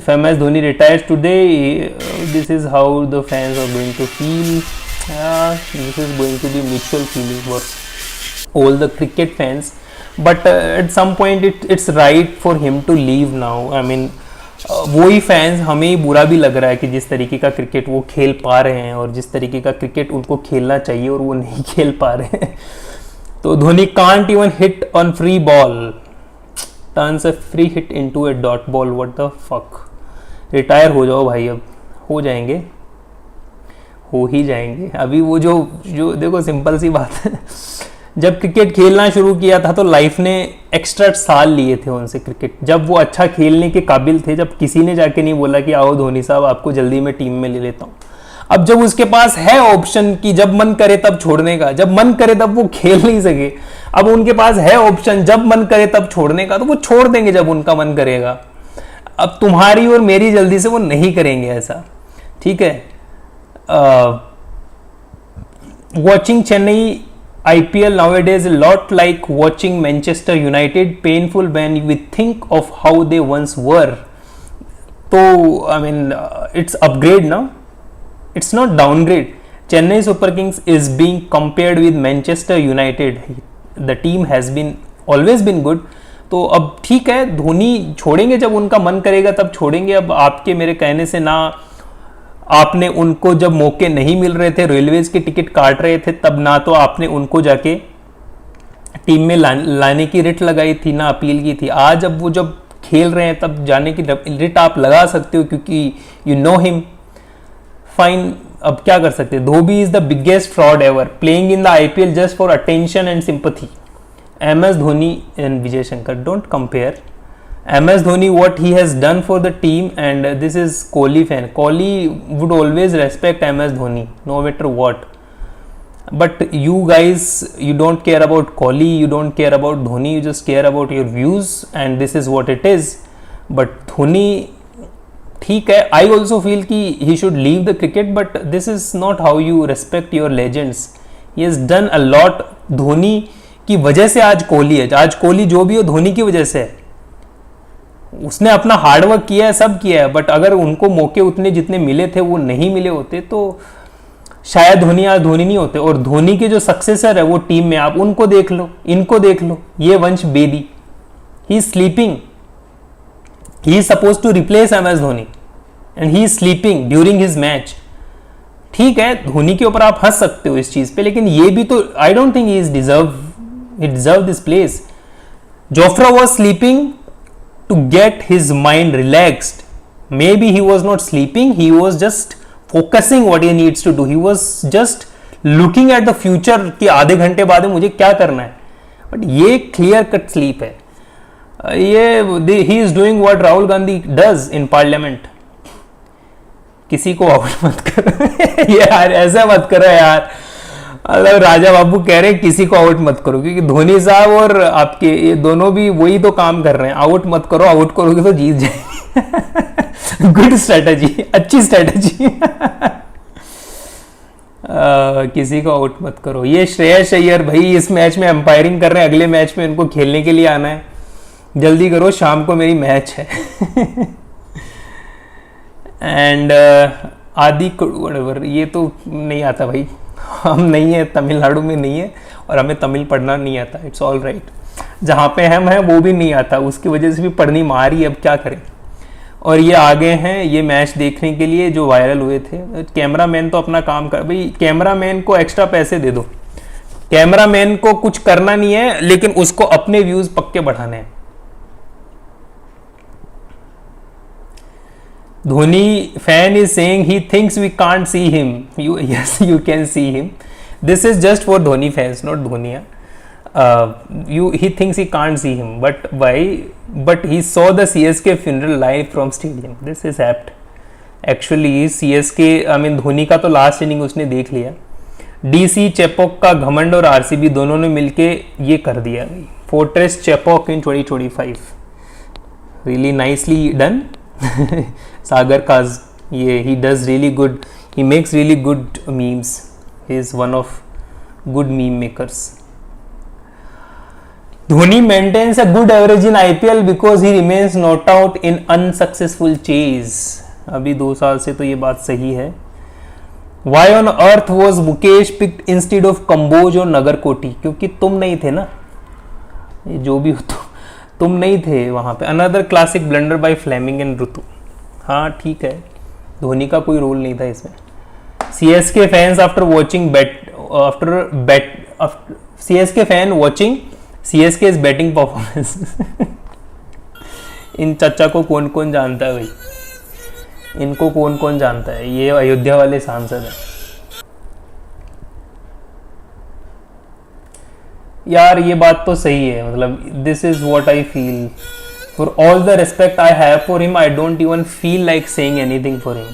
If MS Dhoni retires today, this is how the fans are going to feel. This is going to be mutual feeling for all the cricket fans. But at some point it's right for him to leave now. I mean, वो ही fans, हमें ही बुरा भी लग रहा है कि जिस तरीके का क्रिकेट वो खेल पा रहे हैं और जिस तरीके का क्रिकेट उनको खेलना चाहिए और वो नहीं खेल पा रहे हैं। तो Dhoni can't even hit on free ball, turns a free hit into a dot ball, what the fuck. Retire हो जाओ भाई, अब हो जाएंगे, हो ही जाएंगे। अभी वो जो देखो सिंपल सी बात है, जब क्रिकेट खेलना शुरू किया था तो लाइफ ने एक्स्ट्रा साल लिए थे उनसे क्रिकेट, जब वो अच्छा खेलने के काबिल थे, जब किसी ने जाके नहीं बोला कि आओ धोनी साहब आपको जल्दी में टीम में ले लेता हूँ। अब जब उसके पास है ऑप्शन कि जब मन करे तब छोड़ने का, जब मन करे तब वो खेल नहीं सके, अब उनके पास है ऑप्शन जब मन करे तब छोड़ने का, तो वो छोड़ देंगे जब उनका मन करेगा। अब तुम्हारी और मेरी जल्दी से वो नहीं करेंगे ऐसा, ठीक है। Watching Chennai IPL nowadays a lot like watching Manchester United, painful when we think of how they once were. So I mean it's upgrade now, it's not downgrade. Chennai Super Kings is being compared with Manchester United. The team has been always been good. तो अब ठीक है, धोनी छोड़ेंगे जब उनका मन करेगा तब छोड़ेंगे। अब आपके मेरे कहने से ना, आपने उनको जब मौके नहीं मिल रहे थे, रेलवेज के टिकट काट रहे थे, तब ना तो आपने उनको जाके टीम में लाने की रिट लगाई थी, ना अपील की थी। आज अब वो जब खेल रहे हैं तब जाने की रिट आप लगा सकते हो क्योंकि यू नो हिम, फाइन। अब क्या कर सकते हैं। Dhoni is the biggest fraud ever, playing in the IPL just for attention and sympathy. MS Dhoni and Vijay Shankar, don't compare MS Dhoni, what he has done for the team, and this is Kohli fan. Kohli would always respect MS Dhoni, no matter what. But you guys, you don't care about Kohli, you don't care about Dhoni, you just care about your views, and this is what it is. But Dhoni, ठीक है, I also feel कि he should leave the cricket, but this is not how you respect your legends. He has done a lot. Dhoni की वजह से आज कोहली है, आज कोहली जो भी हो धोनी की वजह से है। उसने अपना हार्डवर्क किया है, सब किया है, बट अगर उनको मौके उतने जितने मिले थे वो नहीं मिले होते तो शायद धोनी आज धोनी नहीं होते। और धोनी के जो सक्सेसर है वो टीम में, आप उनको देख लो, इनको देख लो, ये Vansh Bedi, he is sleeping. He is supposed to replace M S Dhoni and he is sleeping during his match. ठीक है, धोनी के ऊपर आप हंस सकते हो इस चीज पे, लेकिन ये भी तो I don't think he deserve this place. Jofra was sleeping to get his mind relaxed. Maybe he was not sleeping, he was just focusing what he needs to do, he was just looking at the future कि आधे घंटे बाद मुझे क्या करना है। But ये clear cut sleep है। ये he is doing what Rahul Gandhi does in parliament. किसी को आउट मत करो यार, ऐसा मत करो यार। मतलब राजा बाबू कह रहे हैं किसी को आउट मत करो, क्योंकि धोनी साहब और आपके ये दोनों भी वही तो काम कर रहे हैं, आउट मत करो, आउट करोगे तो जीत जाएंगे। गुड स्ट्रेटजी, अच्छी स्ट्रेटजी। किसी को आउट मत करो। ये श्रेयस अय्यर भाई इस मैच में अंपायरिंग कर रहे हैं, अगले मैच में इनको खेलने के लिए आना है, जल्दी करो, शाम को मेरी मैच है। एंड आदि व्हाटएवर, ये तो नहीं आता भाई, हम नहीं है, तमिलनाडु में नहीं है और हमें तमिल पढ़ना नहीं आता। इट्स ऑल राइट, जहाँ पे हम हैं वो भी नहीं आता, उसकी वजह से भी पढ़नी मारी, अब क्या करें। और ये आगे हैं ये मैच देखने के लिए जो वायरल हुए थे। कैमरामैन तो अपना काम कर भाई, कैमरामैन को एक्स्ट्रा पैसे दे दो। कैमरामैन को कुछ करना नहीं है, लेकिन उसको अपने व्यूज पक्के बढ़ाने हैं। Dhoni fan is saying he thinks we can't see him. Yes, you can see him. This is just for Dhoni fans, not Dhoni. He thinks he can't see him, but why? But he saw the CSK funeral live from stadium. This is apt. Actually, CSK, I mean Dhoni का तो last inning उसने देख लिया। DC Chepauk का घमंड और RCB दोनों ने मिलके ये कर दिया भाई। फोर्ट्रेस चेपॉक इन 2025. Really nicely done. सागर काज, ये he does really good, he makes really good memes, he is one of good meme makers. Dhoni maintains a good average in IPL because he remains not out in unsuccessful chase. अभी 2 साल से तो ये बात सही है। Why on earth was Mukesh picked instead of Kamboj और Nagarkoti? क्योंकि तुम नहीं थे ना, ये जो भी हो तुम नहीं थे वहाँ पे। Another classic blunder by Fleming and Rutu. हाँ ठीक है, धोनी का कोई रोल नहीं था इसमें। CSK fans after watching CSK fan watching CSK's batting performance. इन चच्चा को कौन कौन जानता है भाई, इनको कौन कौन जानता है, ये अयोध्या वाले सांसद हैं यार। ये बात तो सही है, मतलब this is what I feel. For all the respect I have for him, I don't even feel like saying anything for him.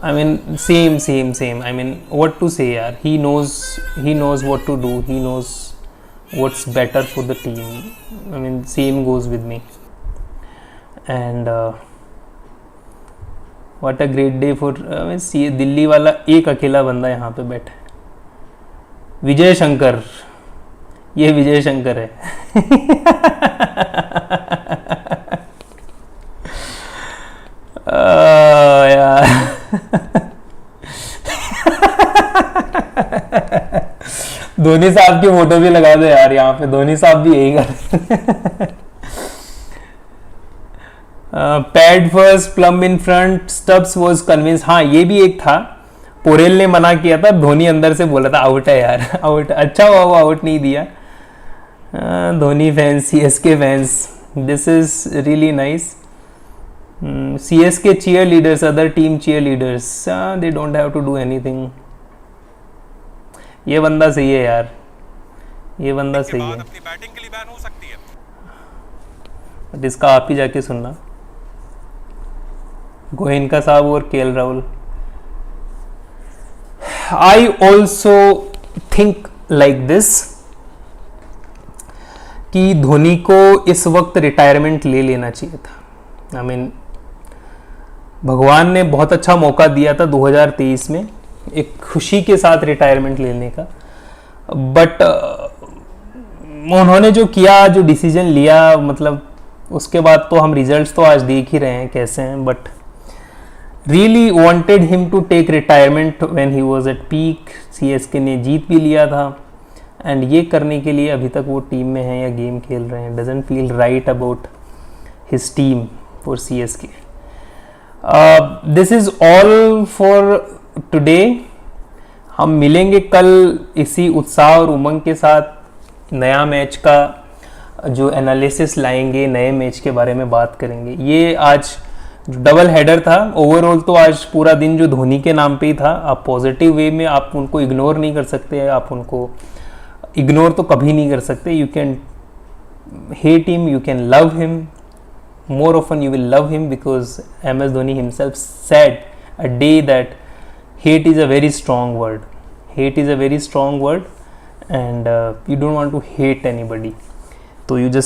I mean same I mean what to say यार। He knows what to do, he knows what's better for the team. I mean same goes with me. And what a great day for Delhi वाला एक अकेला बंदा यहाँ पे बैठा है, विजय शंकर। ये विजय शंकर है। यार धोनी साहब की फोटो भी लगा दो यार यहाँ पे, धोनी साहब भी यही कर। Pad first, plumb in front, Stubbs was convinced. हाँ ये भी एक था, पोरेल ने मना किया था, धोनी अंदर से बोला था आउट है यार, आउट। अच्छा हुआ वो आउट नहीं दिया। Dhoni fans, CSK fans, this is really nice. CSK cheer leaders, other team cheer leaders, they don't have to do anything. ये बंदा सही है यार, ये बंदा सही है। अपनी बैटिंग के लिए बैन हो सकती है, बट इसका आप ही जाके सुनना। गोयनका साहब और KL Rahul. I also think like this कि धोनी को इस वक्त रिटायरमेंट ले लेना चाहिए था। I mean, भगवान ने बहुत अच्छा मौका दिया था 2023 में एक खुशी के साथ रिटायरमेंट लेने का, बट उन्होंने जो किया, जो डिसीजन लिया, मतलब उसके बाद तो हम रिजल्ट्स तो आज देख ही रहे हैं कैसे हैं। But really wanted him to take retirement when he was at peak. CSK ने जीत भी लिया था, एंड ये करने के लिए अभी तक वो टीम में है या गेम खेल रहे हैं। Doesn't feel right about his team for CSK. This is all for today. हम मिलेंगे कल इसी उत्साह और उमंग के साथ, नया मैच का जो एनालिसिस लाएंगे, नए मैच के बारे में बात करेंगे. ये आज डबल हेडर था. ओवरऑल तो आज पूरा दिन जो धोनी के नाम पे ही था. आप पॉजिटिव वे में आप उनको इग्नोर नहीं कर सकते, आप उनको इग्नोर तो कभी नहीं कर सकते. You can hate him, you can love him. More often you will love him because MS Dhoni himself said a day that hate is a very strong word. Hate is a very strong word, and you don't want to hate anybody. So you just